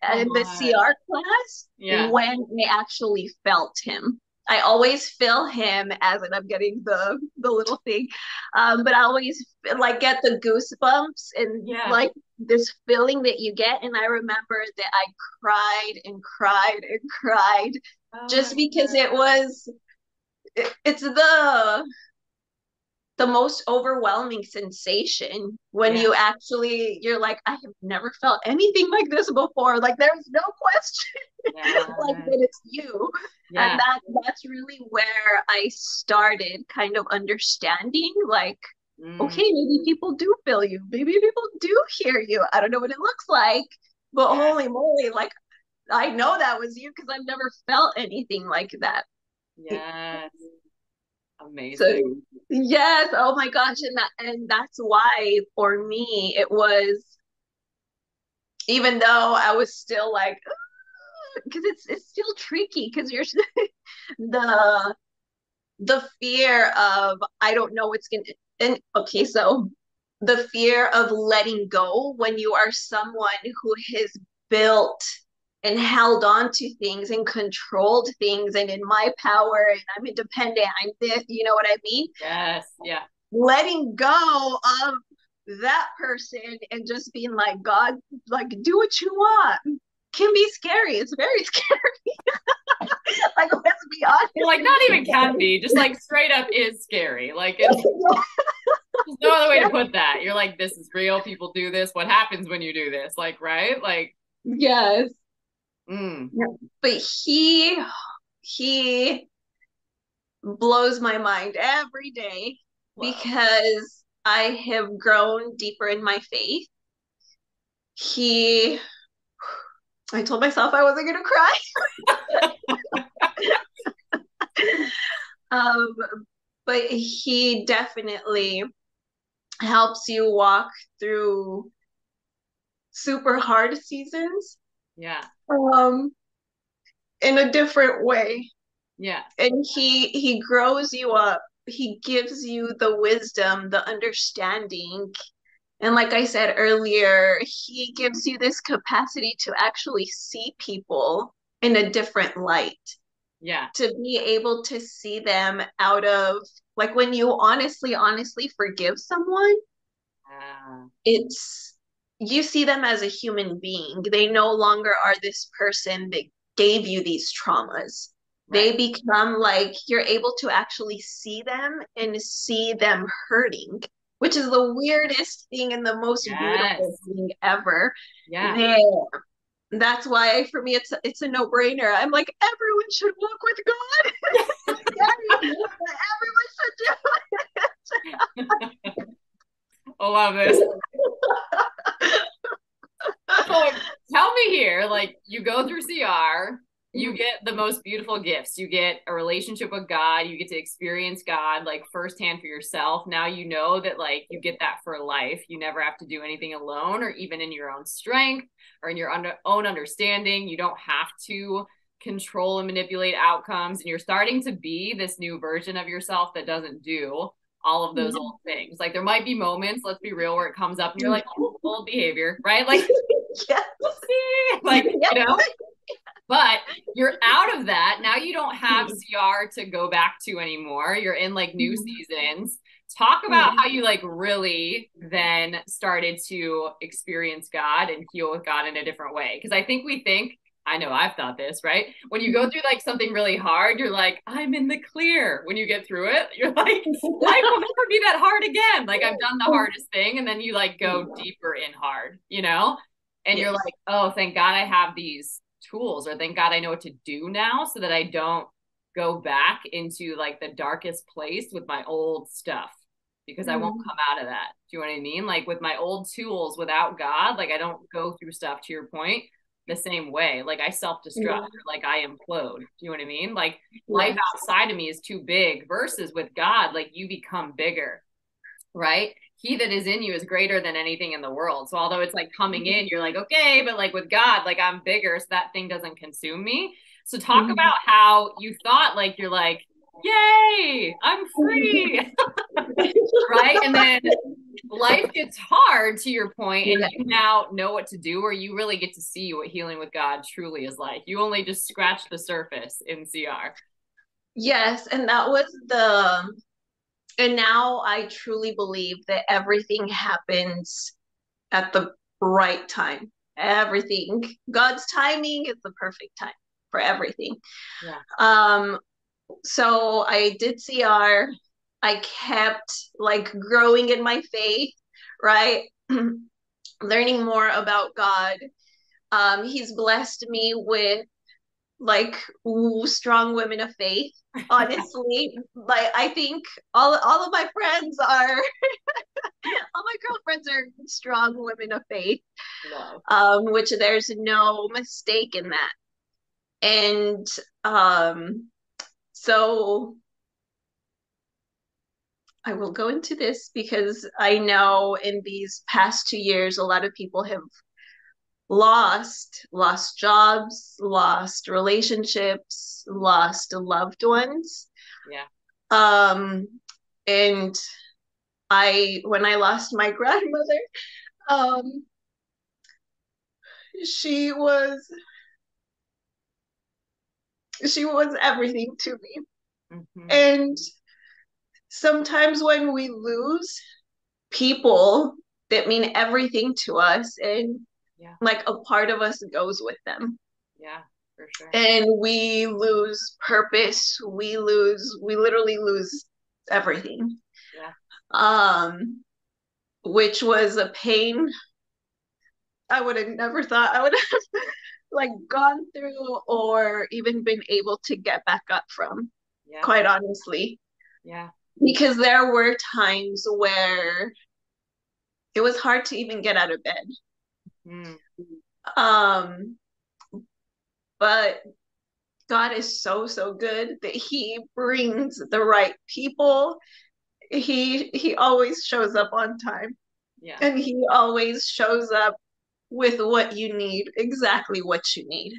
Oh in the my. CR class Yeah. when I actually felt him. I always feel him as, and I'm getting the little thing, but I always like get the goosebumps and Yeah. like this feeling that you get. And I remember that I cried and cried and cried Oh just my because God. it was it's the most overwhelming sensation when Yeah. you actually, you're like, I have never felt anything like this before, like there's no question Yeah. like that it's you. And Yeah. that's really where I started kind of understanding, like, Mm, okay, maybe people do feel you, maybe people do hear you, I don't know what it looks like, but yeah. holy moly, like I know that was you because I've never felt anything like that. Yes. So Amazing. yes, oh my gosh, and that's why for me it was, even though I was still like, because it's still tricky because you're the the fear of I don't know what's gonna, and okay, so the fear of letting go when you are someone who has built and held on to things and controlled things and in my power and I'm independent, I'm this, you know what I mean? Yes. Yeah. Letting go of that person and just being like, God, like, do what you want can be scary. It's very scary. Like, let's be Well, like not even can honest. be, just like straight up is scary. Like it's, there's no other way to put that. You're like, this is real. People do this. What happens when you do this? Like, right? Like, Yes. mm, But he blows my mind every day love. because I have grown deeper in my faith. He I told myself I wasn't gonna cry. um, but he definitely helps you walk through super hard seasons Yeah. um, in a different way. Yeah. And he grows you up. He gives you the wisdom, the understanding. And like I said earlier, he gives you this capacity to actually see people in a different light, Yeah. to be able to see them out of, like, when you honestly forgive someone, it's, you see them as a human being. They no longer are this person that gave you these traumas. Right. They become like, you're able to actually see them and see them hurting, which is the weirdest thing and the most beautiful Yes. thing ever. Yeah. There, that's why for me it's a no-brainer. I'm like, everyone should walk with God. Everyone should do it. love this. So tell me here, like you go through CR, you get the most beautiful gifts. You get a relationship with God. You get to experience God like firsthand for yourself. Now you know that like you get that for life. You never have to do anything alone or even in your own strength or in your own understanding. You don't have to control and manipulate outcomes. And you're starting to be this new version of yourself that doesn't do all of those old things. Like there might be moments, let's be real, where it comes up and you're like, oh, old behavior, right? Like, Yes. like, you know, but you're out of that. Now you don't have CR to go back to anymore. You're in like new seasons. Talk about how you like really then started to experience God and heal with God in a different way. Because I think we think, I know I've thought this, right? When you go through like something really hard, you're like, I'm in the clear. When you get through it, you're like, life will never be that hard again. Like I've done the hardest thing. And then you like go deeper in hard, you know? And you're like, oh, thank God I have these tools, or thank God I know what to do now so that I don't go back into like the darkest place with my old stuff, because I won't come out of that. Do you know what I mean? Like with my old tools without God, like I don't go through stuff, to your point, the same way. Like I self-destruct, or like I implode. Do you know what I mean? Like life outside of me is too big, versus with God, like you become bigger, right? He that is in you is greater than anything in the world. So although it's like coming in, you're like, okay, but like with God, like I'm bigger, so that thing doesn't consume me. So talk about how you thought like, you're like, yay, I'm free. Right? And then life gets hard, to your point, and you now know what to do, or you really get to see what healing with God truly is like. You only just scratch the surface in CR. Yes, and and now I truly believe that everything happens at the right time. Everything. God's timing is the perfect time for everything. So I did CR. I kept like growing in my faith, right? Learning more about God. He's blessed me with like strong women of faith. Honestly, like I think all of my friends are all my girlfriends are strong women of faith. Which there's no mistake in that. And so I will go into this because I know in these past 2 years, a lot of people have lost jobs, lost relationships, lost loved ones. And when I lost my grandmother, she was everything to me. And sometimes when we lose people that mean everything to us, and like a part of us goes with them. For sure. And we lose purpose. We literally lose everything. Which was a pain I would have never thought I would have like gone through or even been able to get back up from, quite honestly. Because there were times where it was hard to even get out of bed. But God is so good that he brings the right people. He always shows up on time. And he always shows up with what you need, exactly what you need.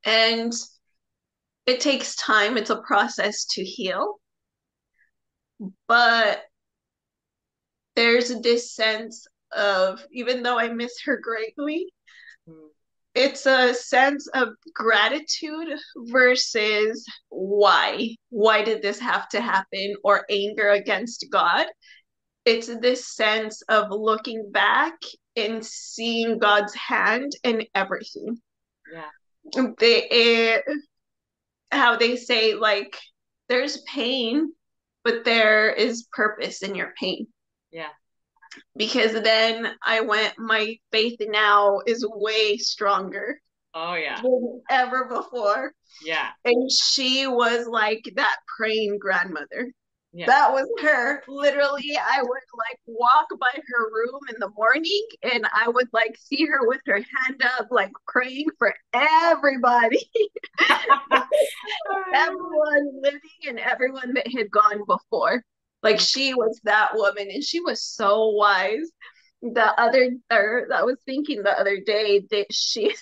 And it takes time. It's a process to heal. But there's this sense of, even though I miss her greatly, it's a sense of gratitude versus why did this have to happen, or anger against God. It's this sense of looking back and seeing God's hand in everything. How they say, like, there's pain, but there is purpose in your pain. Because then my faith now is way stronger. Than ever before. And she was like that praying grandmother. Yeah. That was her. Literally, I would like walk by her room in the morning and I would like see her with her hand up, like praying for everybody, everyone living and everyone that had gone before. Like she was that woman and she was so wise. I was thinking the other day that she,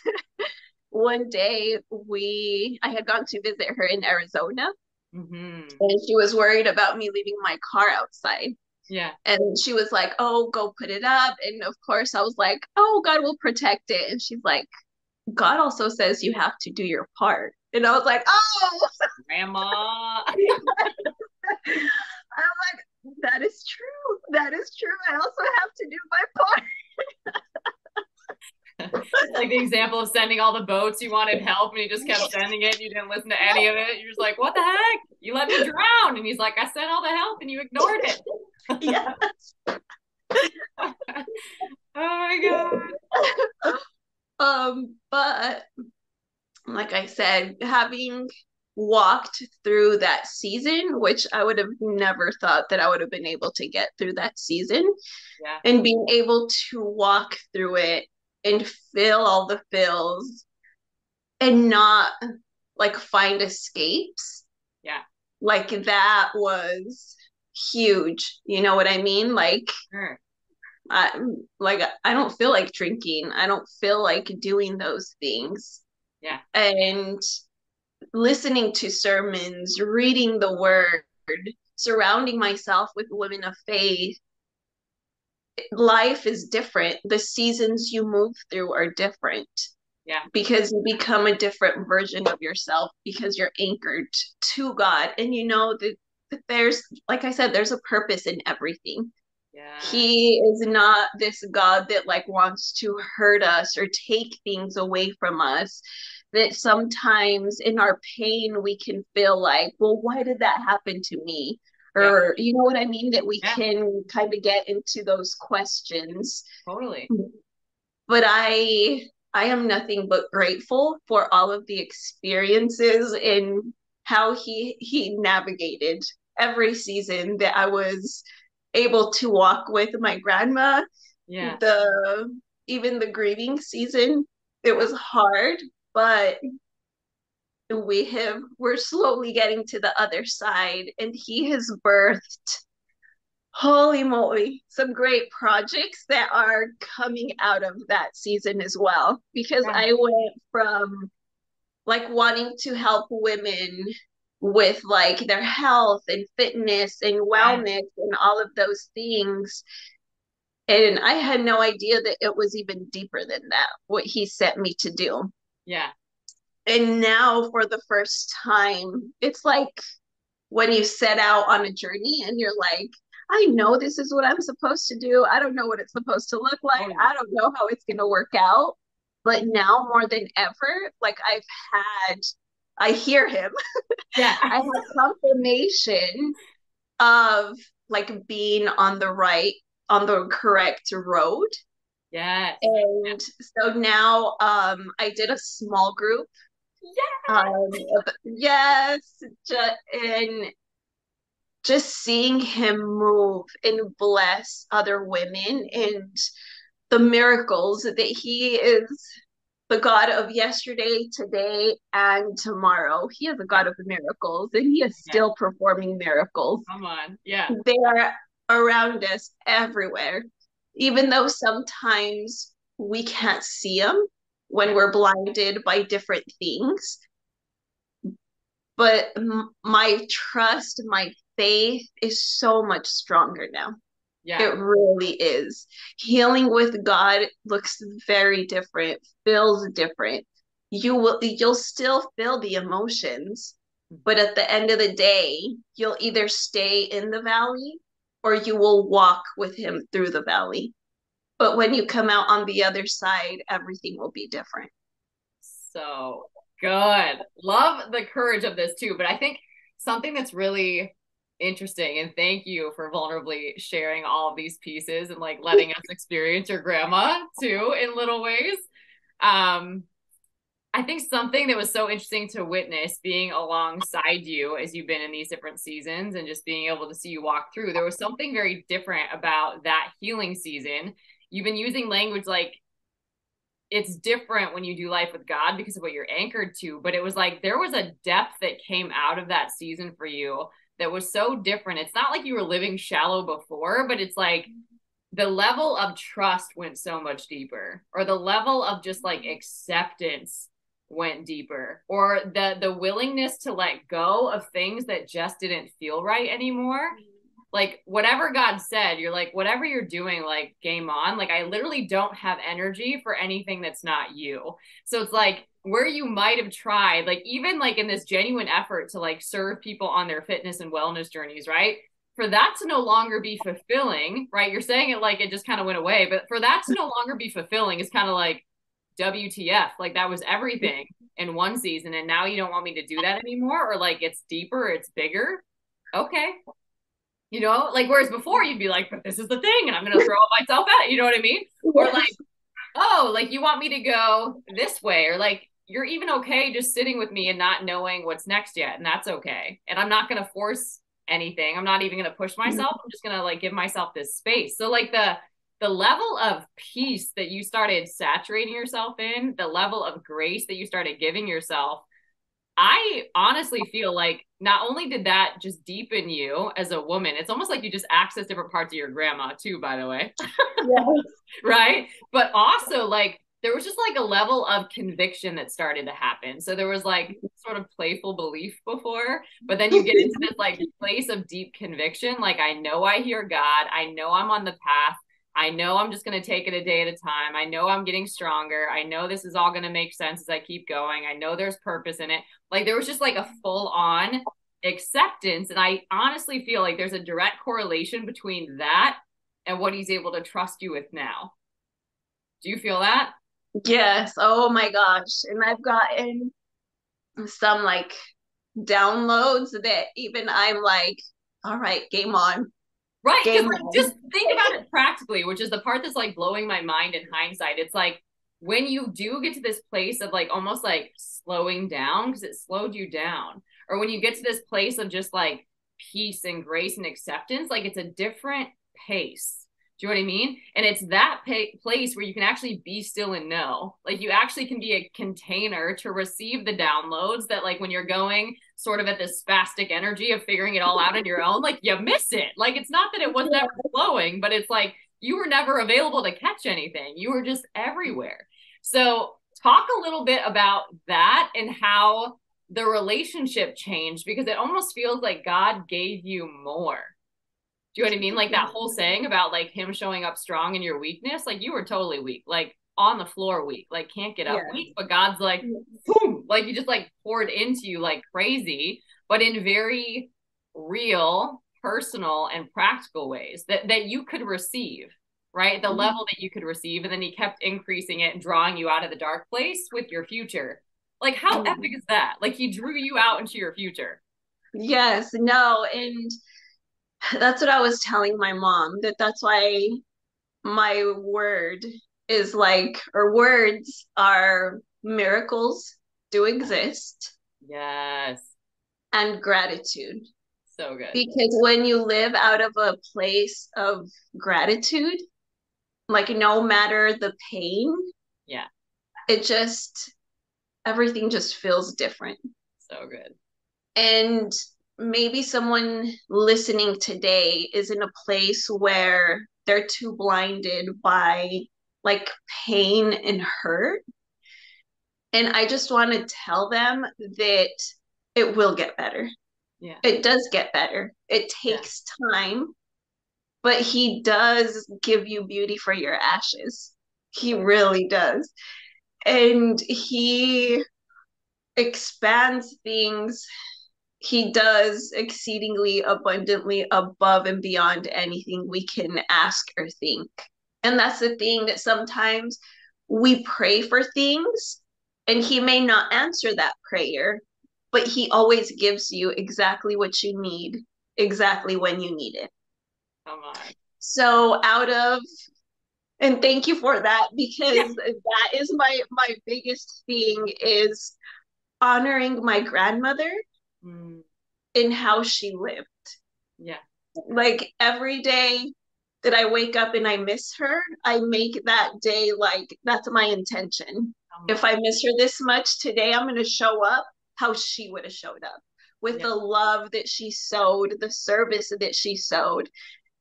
one day I had gone to visit her in Arizona. Mm-hmm. And she was worried about me leaving my car outside. Yeah. And she was like, "Oh, go put it up." And of course, I was like, "Oh, God will protect it." And she's like, "God also says you have to do your part." And I was like, "Oh." Grandma. I'm like, "That is true. That is true. I also have to do my part." Like the example of sending all the boats you wanted help and he just kept sending it and you didn't listen to any of it. You're just like, what the heck? You let me drown. And he's like, I sent all the help and you ignored it. Yeah. Oh my God. But like I said, having walked through that season, which I would have never thought that I would have been able to get through that season, Yeah. and being able to walk through it and feel all the feels and not like find escapes. Yeah. Like that was huge. You know what I mean? Sure. I don't feel like drinking. I don't feel like doing those things. Yeah. And listening to sermons, reading the word, surrounding myself with women of faith. Life is different. The seasons you move through are different Yeah. because you become a different version of yourself because you're anchored to God. And you know that there's, like I said, there's a purpose in everything. Yeah. He is not this God that like wants to hurt us or take things away from us. That sometimes in our pain we can feel like, well, why did that happen to me? Yeah. Or you know what I mean? That we Yeah. can kind of get into those questions. Totally. But I am nothing but grateful for all of the experiences and how he navigated every season that I was able to walk with my grandma. Yeah. The Even the grieving season, it was hard, but we're slowly getting to the other side, and he has birthed, holy moly, some great projects that are coming out of that season as well. Because Yeah. I went from like wanting to help women with like their health and fitness and Yeah. wellness and all of those things. And I had no idea that it was even deeper than that, what he sent me to do. Yeah. And now, for the first time, it's like when you set out on a journey and you're like, I know this is what I'm supposed to do. I don't know what it's supposed to look like. Totally. I don't know how it's going to work out. But now more than ever, like I hear him. Yeah. I have confirmation of like being on the correct road. Yes. And so now I did a small group. Yeah. Yes, and just seeing him move and bless other women and the miracles that he is the God of yesterday, today, and tomorrow. He is a Yeah. God of miracles and he is Yeah. still performing miracles. Come on. Yeah. They are around us everywhere, even though sometimes we can't see them when Yeah. we're blinded by different things. But my trust, my faith is so much stronger now. Yeah. It really is. Healing with God looks very different, feels different. You'll still feel the emotions, but at the end of the day, you'll either stay in the valley or you will walk with him through the valley. But when you come out on the other side, everything will be different. So good. Love the courage of this too. But I think something that's really interesting, and thank you for vulnerably sharing all of these pieces and like letting us experience your grandma too in little ways. Um, I think something that was so interesting to witness being alongside you as you've been in these different seasons and just being able to see you walk through, there was something very different about that healing season. You've been using language like it's different when you do life with God because of what you're anchored to, but it was like there was a depth that came out of that season for you that was so different. It's not like you were living shallow before, but it's like the level of trust went so much deeper, or the level of just like acceptance went deeper, or the willingness to let go of things that just didn't feel right anymore. Like whatever God said, you're like, whatever you're doing, like game on. Like I literally don't have energy for anything that's not you. So it's like where you might have tried, like even like in this genuine effort to like serve people on their fitness and wellness journeys, right? For that to no longer be fulfilling, right? You're saying it like it just kind of went away, but for that to no longer be fulfilling is kind of like WTF. Like that was everything in one season, and now you don't want me to do that anymore, or like it's deeper, it's bigger. Okay. You know, like whereas before you'd be like, but this is the thing, and I'm gonna throw myself at it, you know what I mean? Or like, oh, like you want me to go this way, or like you're even okay just sitting with me and not knowing what's next yet, and that's okay. And I'm not gonna force anything. I'm not even gonna push myself. I'm just gonna like give myself this space. So like the level of peace that you started saturating yourself in, the level of grace that you started giving yourself, I honestly feel like not only did that just deepen you as a woman, it's almost like you just access different parts of your grandma too, by the way. Yes. Right? But also like there was just like a level of conviction that started to happen. So there was like sort of playful belief before, but then you get into this like place of deep conviction. Like, I know I hear God. I know I'm on the path. I know I'm just going to take it a day at a time. I know I'm getting stronger. I know this is all going to make sense as I keep going. I know there's purpose in it. Like there was just like a full on acceptance. And I honestly feel like there's a direct correlation between that and what he's able to trust you with now. Do you feel that? Yes. Oh my gosh. And I've gotten some like downloads that even I'm like, all right, game on. Right. Because Game like on. just think about it practically, which is the part that's like blowing my mind in hindsight. It's like when you do get to this place of like almost like slowing down because it slowed you down, or when you get to this place of just like peace and grace and acceptance, like it's a different pace. Do you know what I mean? And it's that place where you can actually be still and know. Like you actually can be a container to receive the downloads that, like, when you're going sort of at this spastic energy of figuring it all out on your own, like you miss it. Like it's not that it was never flowing, but it's like you were never available to catch anything. You were just everywhere. So talk a little bit about that and how the relationship changed, because it almost feels like God gave you more. Do you know what I mean? Like that whole saying about like him showing up strong in your weakness, like you were totally weak, like on the floor weak, like can't get up Yeah. weak, but God's like, boom, like you just like poured into you like crazy, but in very real, personal, and practical ways that you could receive, right? The level that you could receive. And then he kept increasing it and drawing you out of the dark place with your future. Like how epic is that? Like he drew you out into your future. Yes, no, and that's what I was telling my mom, that's why my word is like, or words are miracles do exist Yes. and gratitude. So good. Because when you live out of a place of gratitude, like no matter the pain, Yeah. it just, everything just feels different. So good. And maybe someone listening today is in a place where they're too blinded by like pain and hurt. And I just want to tell them that it will get better. Yeah. It does get better. It takes time, but he does give you beauty for your ashes. He really does. And he expands things. He does exceedingly abundantly above and beyond anything we can ask or think. And that's the thing, that sometimes we pray for things and he may not answer that prayer, but he always gives you exactly what you need, exactly when you need it. Come on. So out of And thank you for that, because that is my biggest thing is honoring my grandmother Mm, in how she lived. yeah. Like every day that I wake up and I miss her, I make that day like that's my intention. If I miss her this much today, I'm going to show up how she would have showed up, with Yeah. the love that she sowed, the service that she sowed.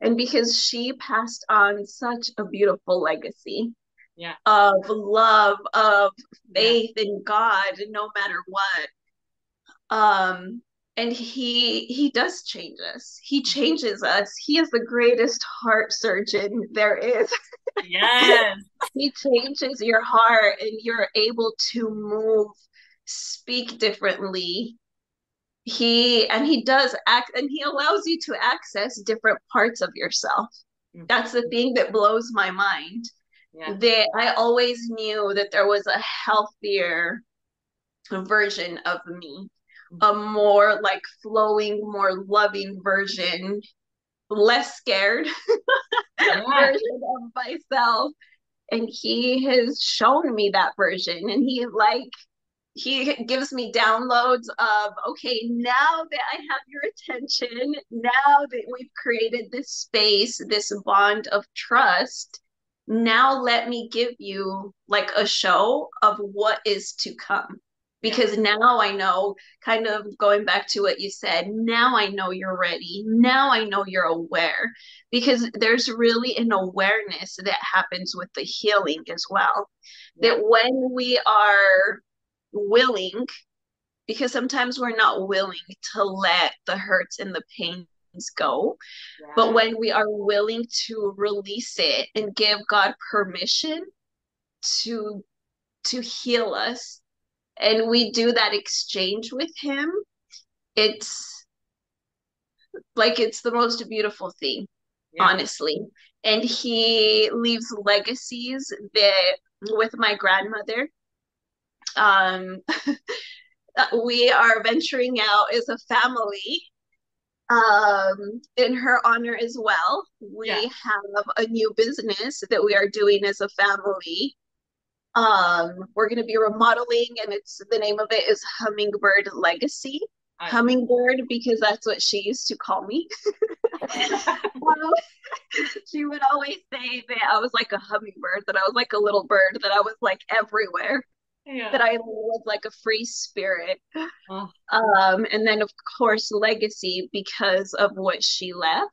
And because she passed on such a beautiful legacy Yeah. of love, of Yeah. faith in God, no matter what. Um, and he does change us. He changes us. He is the greatest heart surgeon there is. Yes. He changes your heart and you're able to move, speak differently. He does act, and he allows you to access different parts of yourself. Mm, That's the thing that blows my mind. yeah. That I always knew that there was a healthier version of me, a more like flowing, more loving version, less scared Yeah. version of myself. And he has shown me that version. And he gives me downloads of, okay, now that I have your attention, now that we've created this space, this bond of trust, now let me give you like a show of what is to come. Yeah. Because now I know, kind of going back to what you said, now I know you're ready. Now I know you're aware. Because there's really an awareness that happens with the healing as well. Yeah. That when we are willing, because sometimes we're not willing to let the hurts and the pains go. But Yeah. when we are willing to release it and give God permission to heal us, and we do that exchange with him, it's like it's the most beautiful thing, Yeah. honestly. And he leaves legacies that with my grandmother, um we are venturing out as a family, in her honor as well. Yeah. We have a new business that we are doing as a family. We're going to be remodeling, and it's the name of it is Hummingbird Legacy. I love Hummingbird because that's what she used to call me. um, she would always say that I was like a hummingbird, that I was like a little bird, that I was like everywhere, Yeah. that I was like a free spirit. Oh, And then, of course, legacy because of what she left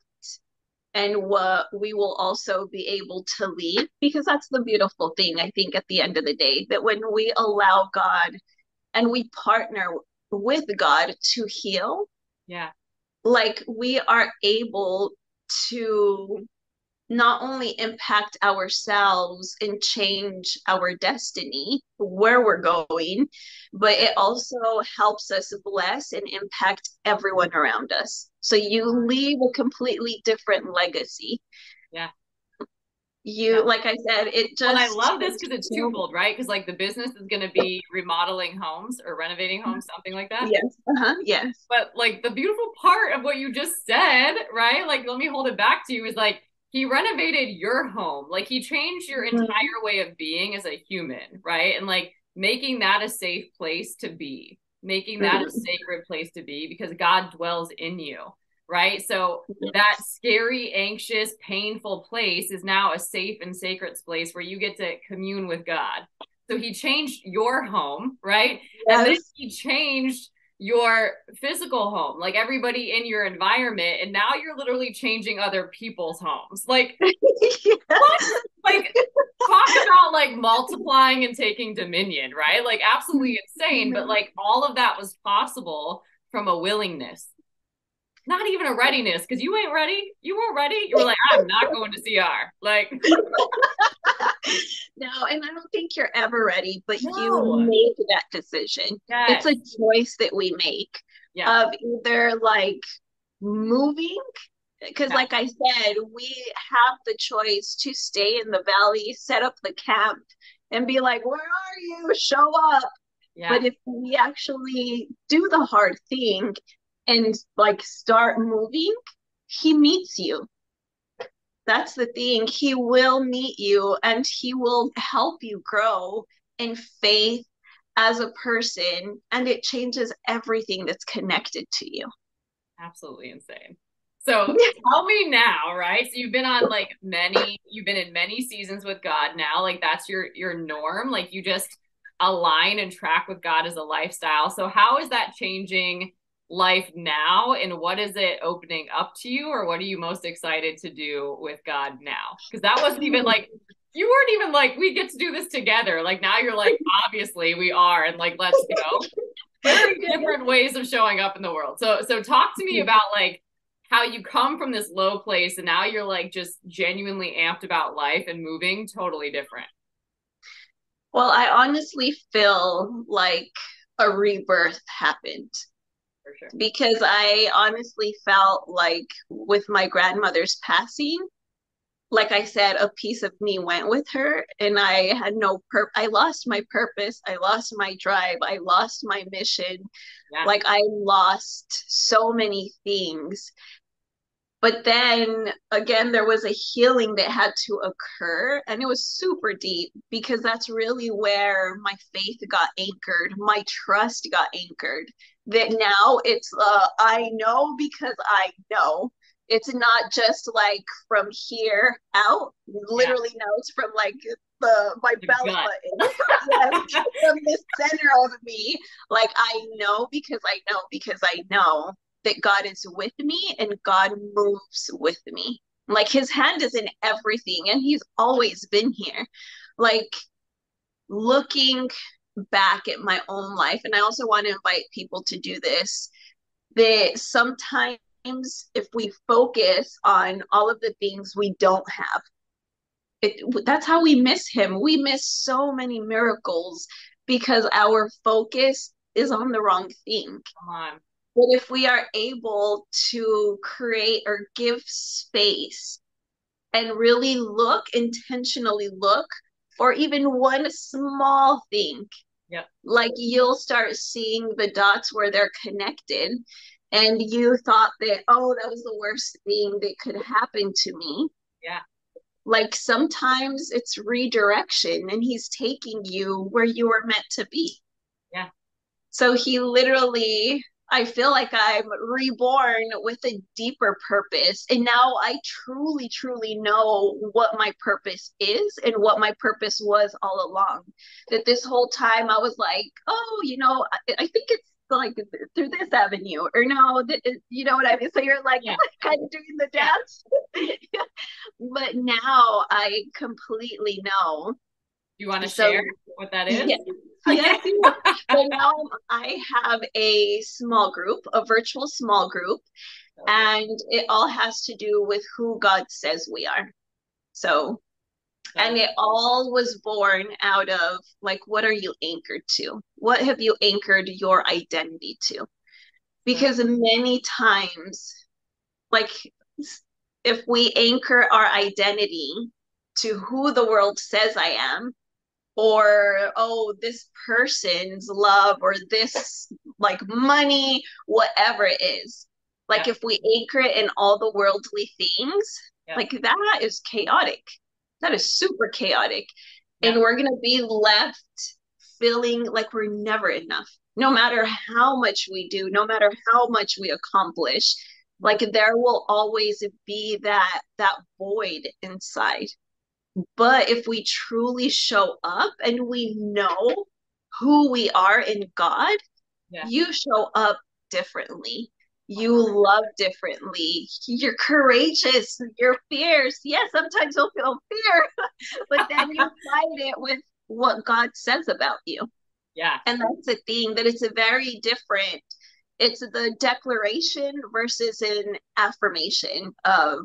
and what we will also be able to leave. Because that's the beautiful thing, I think, at the end of the day, that when we allow God and we partner with God to heal, yeah. like we are able to not only impact ourselves and change our destiny, where we're going, but Yeah. it also helps us bless and impact everyone around us. So you leave a completely different legacy. Yeah. Yeah. You, like I said, it Well, and I just, love this because it's twofold, right? Because like the business is going to be remodeling homes or renovating homes, something like that. yes, yes. But like the beautiful part of what you just said, right? Like, let me hold it back to you is like he renovated your home. Like he changed your Mhm. entire way of being as a human, right? And like making that a safe place to be, making that a Mhm. sacred place to be because God dwells in you, right? So that Yes. scary, anxious, painful place is now a safe and sacred place where you get to commune with God. So he changed your home, right? And then Yes. he changed your physical home, like everybody in your environment, and now you're literally changing other people's homes. Like, what? Like, talk about like multiplying and taking dominion, right? Like, absolutely insane. But like, all of that was possible from a willingness, not even a readiness, because you ain't ready. You weren't ready. You were like, I'm not going to CR. Like, No, and I don't think you're ever ready, but you no. make that decision. It's Yes. a choice that we make Yeah. of either like moving, because Yeah. like I said, we have the choice to stay in the valley, set up the camp, and be like, where are you? Show up. Yeah. But if we actually do the hard thing and like start moving, he meets you. That's the thing. He will meet you and he will help you grow in faith as a person, and it changes everything that's connected to you. Absolutely insane. So tell me now, right? So you've been on like you've been in many seasons with God now. Like that's your norm. Like you just align and track with God as a lifestyle. So how is that changing life now? And what is it opening up to you? Or what are you most excited to do with God now? Because that wasn't even like you weren't even like, we get to do this together. Like now you're like, obviously we are, and like let's go. Very different ways of showing up in the world. So talk to me about like how you come from this low place and now you're like just genuinely amped about life and moving totally different. Well, I honestly feel like a rebirth happened For sure. because I honestly felt like with my grandmother's passing, like I said, a piece of me went with her and I had I lost my purpose. I lost my drive. I lost my mission. Yeah. Like I lost so many things. But then again, there was a healing that had to occur. And it was super deep because that's really where my faith got anchored, my trust got anchored. That now it's, I know because I know. It's not just like from here out. Yeah. Literally, now it's from like my The belly gut. button. Yes, from the center of me. Like I know because I know because I know that God is with me and God moves with me. Like his hand is in everything and he's always been here. Like looking back at my own life, and I also want to invite people to do this, that sometimes if we focus on all of the things we don't have, that's how we miss him. We miss so many miracles because our focus is on the wrong thing. Come on. But if we are able to create or give space and really intentionally look for even one small thing, Yep. like you'll start seeing the dots where they're connected. And you thought that, oh, that was the worst thing that could happen to me. Yeah. Like sometimes it's redirection and he's taking you where you were meant to be. Yeah. So he literally, I feel like I'm reborn with a deeper purpose. And now I truly, truly know what my purpose is and what my purpose was all along. That this whole time I was like, oh, I think it's like through this avenue, or no, you know what I mean? So you're like Yeah. kind of doing the dance. But now I completely know. You want to So share what that is? yes, yes, yes. So now I have a small group, a virtual small group, and it all has to do with who God says we are. So, and it all was born out of like, what are you anchored to? What have you anchored your identity to? Because many times, like, if we anchor our identity to who the world says I am, or oh, this person's love, or this like money, whatever it is, like if we anchor it in all the worldly things, like that is chaotic. That is super chaotic. And we're going to be left feeling like we're never enough, no matter how much we do, no matter how much we accomplish. Like there will always be that void inside. But if we truly show up and we know who we are in God, you show up differently. You love differently. You're courageous. You're fierce. Yes, sometimes you'll feel fear, but then you fight it with what God says about you. Yeah. And that's the thing, that it's a very different, it's the declaration versus an affirmation of,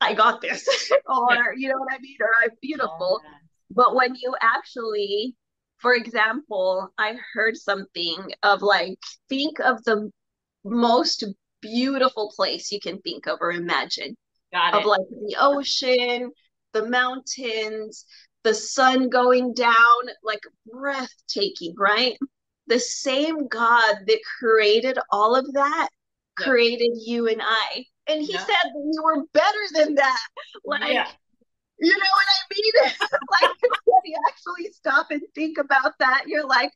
I got this, or you know what I mean, or I'm beautiful. But when you actually, for example, I heard something of like, think of the most beautiful place you can think of or imagine. Of like the ocean, the mountains, the sun going down, like breathtaking, right? The same God that created all of that created you and I. And he Yeah. said that you were better than that. Like, Yeah. you know what I mean? Like, when you actually stop and think about that, you're like,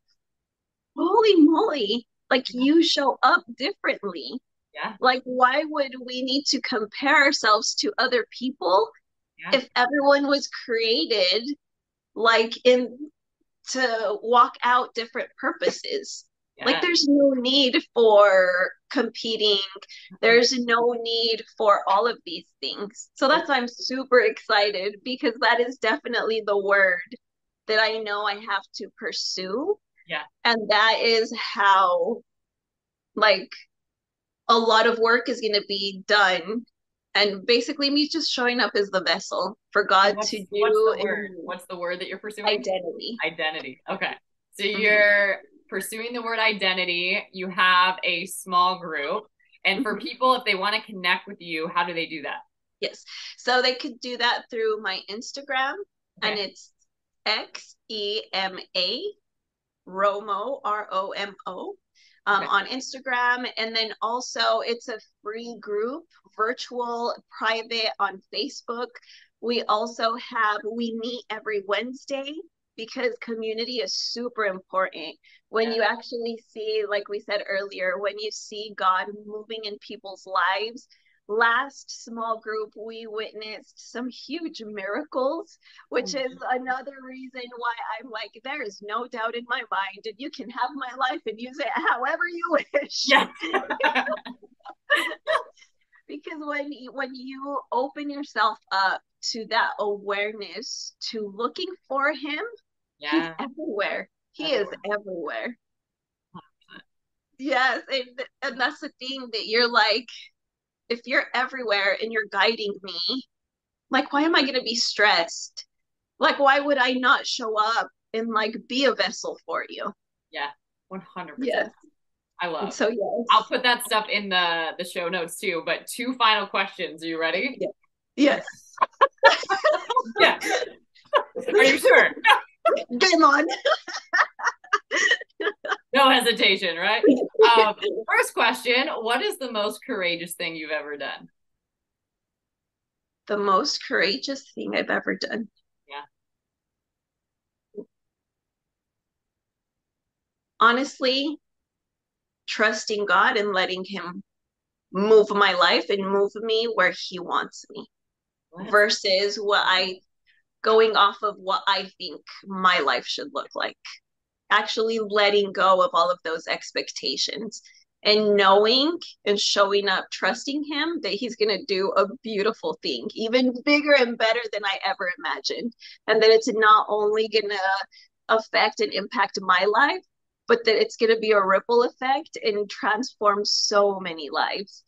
holy moly, like you show up differently. Yeah. Like, why would we need to compare ourselves to other people Yeah. if everyone was created like in to walk out different purposes? Like, Yeah. there's no need for competing. There's no need for all of these things. So that's why I'm super excited, because that is definitely the word that I know I have to pursue. Yeah. And that is how, like, a lot of work is going to be done. And basically, me just showing up as the vessel for And God to what's do the in word? What's the word that you're pursuing? identity. Identity. Okay. So Mhm. you're pursuing the word identity. You have a small group. And for Mhm. people, if they want to connect with you, how do they do that? Yes. So they could do that through my Instagram, and Okay. it's Xema Romo, Romo, Okay. on Instagram. And then also, it's a free group, virtual, private on Facebook. We also we meet every Wednesday, because community is super important. When Yeah. you actually see, like we said earlier, when you see God moving in people's lives. Last small group, we witnessed some huge miracles, which is another reason why I'm like, there is no doubt in my mind, and you can have my life and use it however you wish. Yeah. Because when you open yourself up to that awareness, to looking for him, he's Yeah. everywhere. He is Everywhere. everywhere. Yes, and that's the thing, that you're like, if you're everywhere and you're guiding me, like, why am I going to be stressed? Like, why would I not show up and like be a vessel for you? Yeah. 100%. Yes. I And love. so, I'll yes. put that stuff in the show notes too. But two final questions. Are you ready? Yeah. Yes. Yeah. Are you sure? Game on. No hesitation, right? First question, what is the most courageous thing you've ever done? The most courageous thing I've ever done. Yeah. Honestly, trusting God and letting him move my life and move me where he wants me, versus going off of what I think my life should look like. Actually letting go of all of those expectations and knowing and showing up, trusting him that he's going to do a beautiful thing, even bigger and better than I ever imagined. And that it's not only going to affect and impact my life, but that it's going to be a ripple effect and transform so many lives.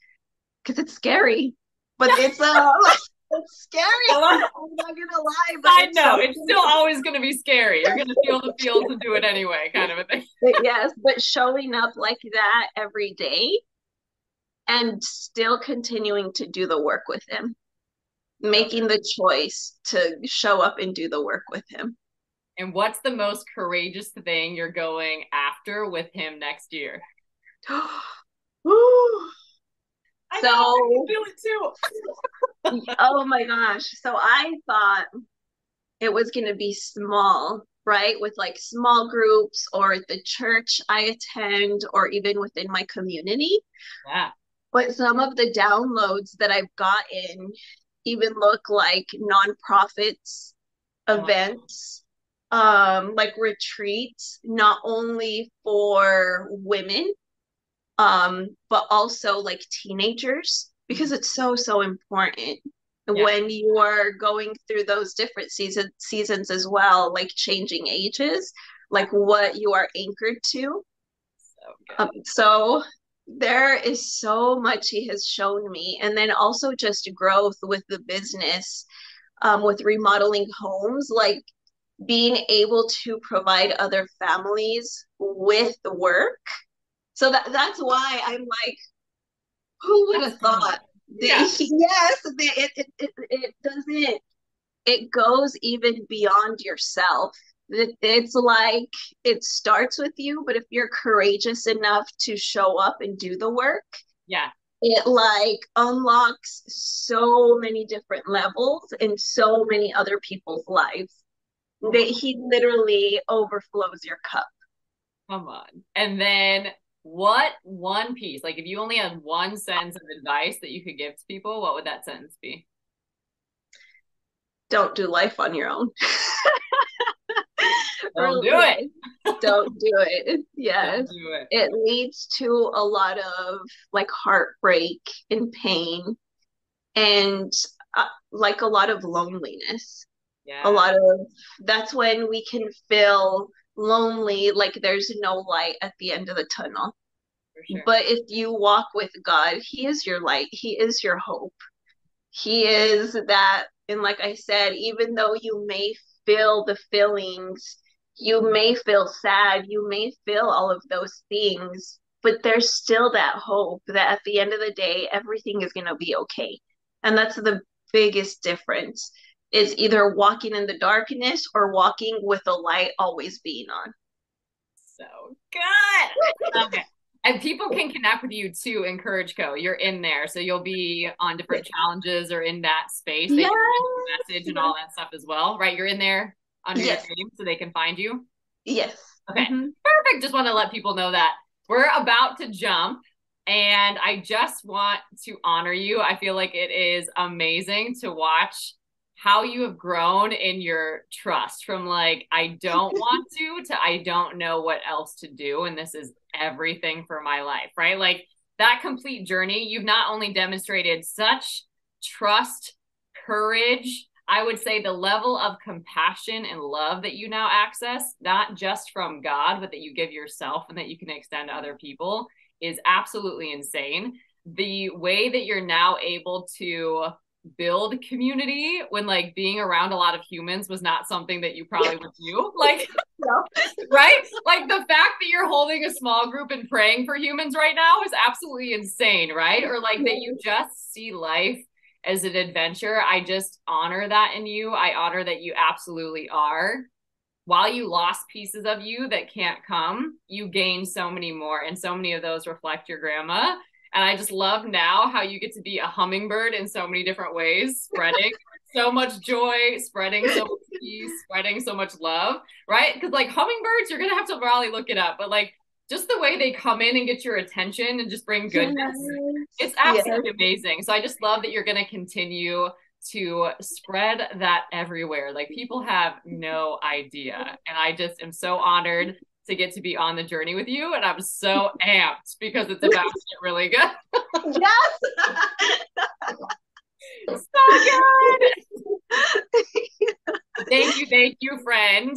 Because it's scary, but it's scary. I'm not gonna lie, but I it's know so it's still always going to be scary. You're going to feel the feel to do it anyway, kind of a thing. yes, but showing up like that every day and still continuing to do the work with him, making the choice to show up and do the work with him. And what's the most courageous thing you're going after with him next year? I know, I feel it too. Oh my gosh. So I thought it was going to be small, right? With like small groups or the church I attend or even within my community. Yeah. But some of the downloads that I've gotten even look like nonprofits, events, like retreats, not only for women, but also like teenagers, because it's so important. Yeah. When you are going through those different seasons as well, like changing ages, like what you are anchored to. So there is so much he has shown me. And then also just growth with the business, with remodeling homes, like being able to provide other families with the work. So that's why I'm like, who would have thought that? Yeah. Yes, it doesn't, it goes even beyond yourself. It's like, it starts with you, but if you're courageous enough to show up and do the work, Yeah. It like unlocks so many different levels in so many other people's lives that he literally overflows your cup. Come on. And then what one piece, like if you only had one sentence of advice that you could give to people, what would that sentence be? Don't do life on your own. Don't do it. Don't do it. Yes. Don't do it. It leads to a lot of like heartbreak and pain and like a lot of loneliness. Yeah. A lot of that's when we can feel lonely, like there's no light at the end of the tunnel. Sure. But if you walk with God, He is your light, He is your hope. He is that. And like I said, even though you may feel the feelings, you may feel sad, you may feel all of those things, but there's still that hope that at the end of the day, everything is going to be okay. And that's the biggest difference, is either walking in the darkness or walking with the light always being on. So good. Okay. And people can connect with you too in Courage Co. You're in there. So you'll be on different challenges or in that space. They can message and all that stuff as well, right? You're in there under your name so they can find you. Yes. Okay. Perfect. Just want to let people know that we're about to jump. And I just want to honor you. I feel like it is amazing to watch how you have grown in your trust from like, I don't want to I don't know what else to do. And this is everything for my life, right? Like that complete journey, you've not only demonstrated such trust, courage, I would say the level of compassion and love that you now access, not just from God, but that you give yourself and that you can extend to other people is absolutely insane. The way that you're now able to build community when like being around a lot of humans was not something that you probably would do, like no. Right, like the fact that you're holding a small group and praying for humans right now is absolutely insane, right? Or like that you just see life as an adventure. I just honor that in you. I honor that you absolutely are. While you lost pieces of you that can't come, you gain so many more, and so many of those reflect your grandma. And I just love now how you get to be a hummingbird in so many different ways, spreading so much joy, spreading so much peace, spreading so much love, right? Because like hummingbirds, you're going to have to probably look it up, but like just the way they come in and get your attention and just bring goodness, it's absolutely amazing. So I just love that you're going to continue to spread that everywhere. Like people have no idea. And I just am so honored to get to be on the journey with you. And I'm so amped because it's about to get really good. Yes. So good. Thank you, friend.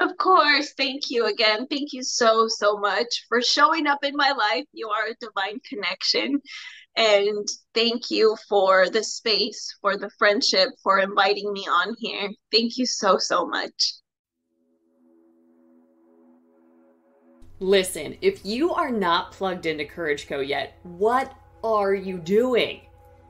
Of course. Thank you again. Thank you so much for showing up in my life. You are a divine connection. And thank you for the space, for the friendship, for inviting me on here. Thank you so much. Listen, if you are not plugged into Courage Co yet, what are you doing?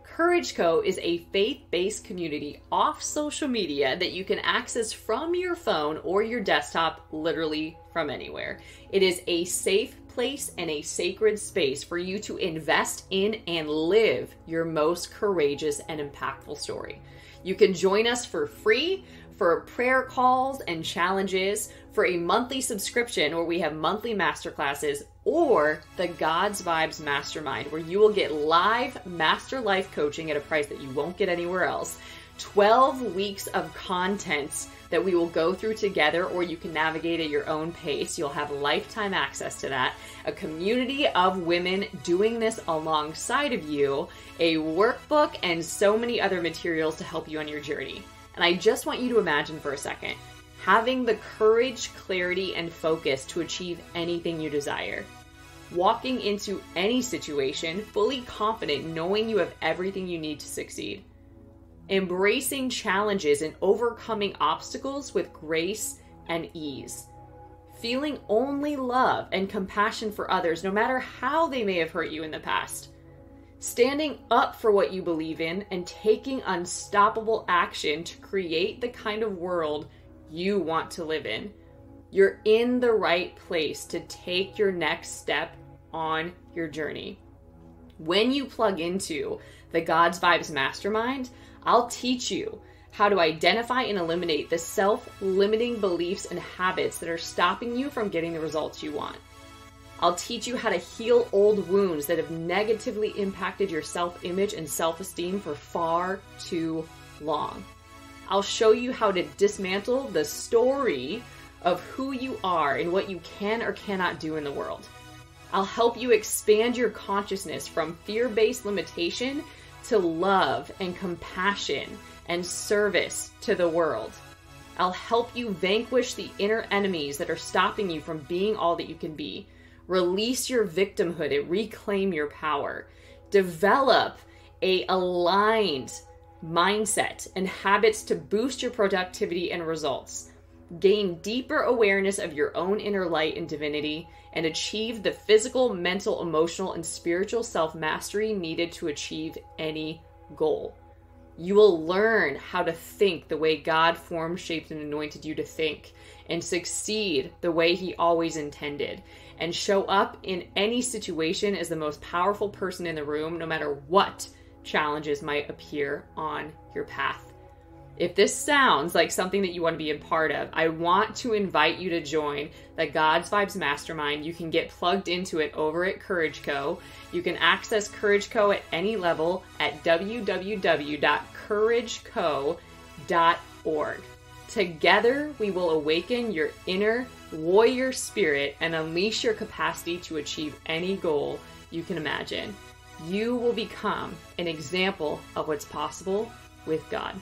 Courage Co is a faith-based community off social media that you can access from your phone or your desktop, literally from anywhere. It is a safe place and a sacred space for you to invest in and live your most courageous and impactful story. You can join us for free for prayer calls and challenges, for a monthly subscription where we have monthly masterclasses, or the God's Vibes Mastermind, where you will get live master life coaching at a price that you won't get anywhere else. 12 weeks of content that we will go through together, or you can navigate at your own pace. You'll have lifetime access to that. A community of women doing this alongside of you, a workbook, and so many other materials to help you on your journey. And I just want you to imagine for a second, having the courage, clarity, and focus to achieve anything you desire. Walking into any situation fully confident, knowing you have everything you need to succeed. Embracing challenges and overcoming obstacles with grace and ease. Feeling only love and compassion for others, no matter how they may have hurt you in the past. Standing up for what you believe in and taking unstoppable action to create the kind of world you want to live in. You're in the right place to take your next step on your journey. When you plug into the God's Vibes Mastermind, I'll teach you how to identify and eliminate the self-limiting beliefs and habits that are stopping you from getting the results you want. I'll teach you how to heal old wounds that have negatively impacted your self-image and self-esteem for far too long. I'll show you how to dismantle the story of who you are and what you can or cannot do in the world. I'll help you expand your consciousness from fear-based limitation to love and compassion and service to the world. I'll help you vanquish the inner enemies that are stopping you from being all that you can be. Release your victimhood and reclaim your power. Develop a aligned mindset and habits to boost your productivity and results. Gain deeper awareness of your own inner light and divinity, and achieve the physical, mental, emotional, and spiritual self-mastery needed to achieve any goal. You will learn how to think the way God formed, shaped, and anointed you to think, and succeed the way He always intended, and show up in any situation as the most powerful person in the room, no matter what challenges might appear on your path. If this sounds like something that you want to be a part of, I want to invite you to join the God's Vibes Mastermind. You can get plugged into it over at Courage Co. You can access Courage Co. at any level at www.courageco.org. Together, we will awaken your inner warrior spirit and unleash your capacity to achieve any goal you can imagine. You will become an example of what's possible with God.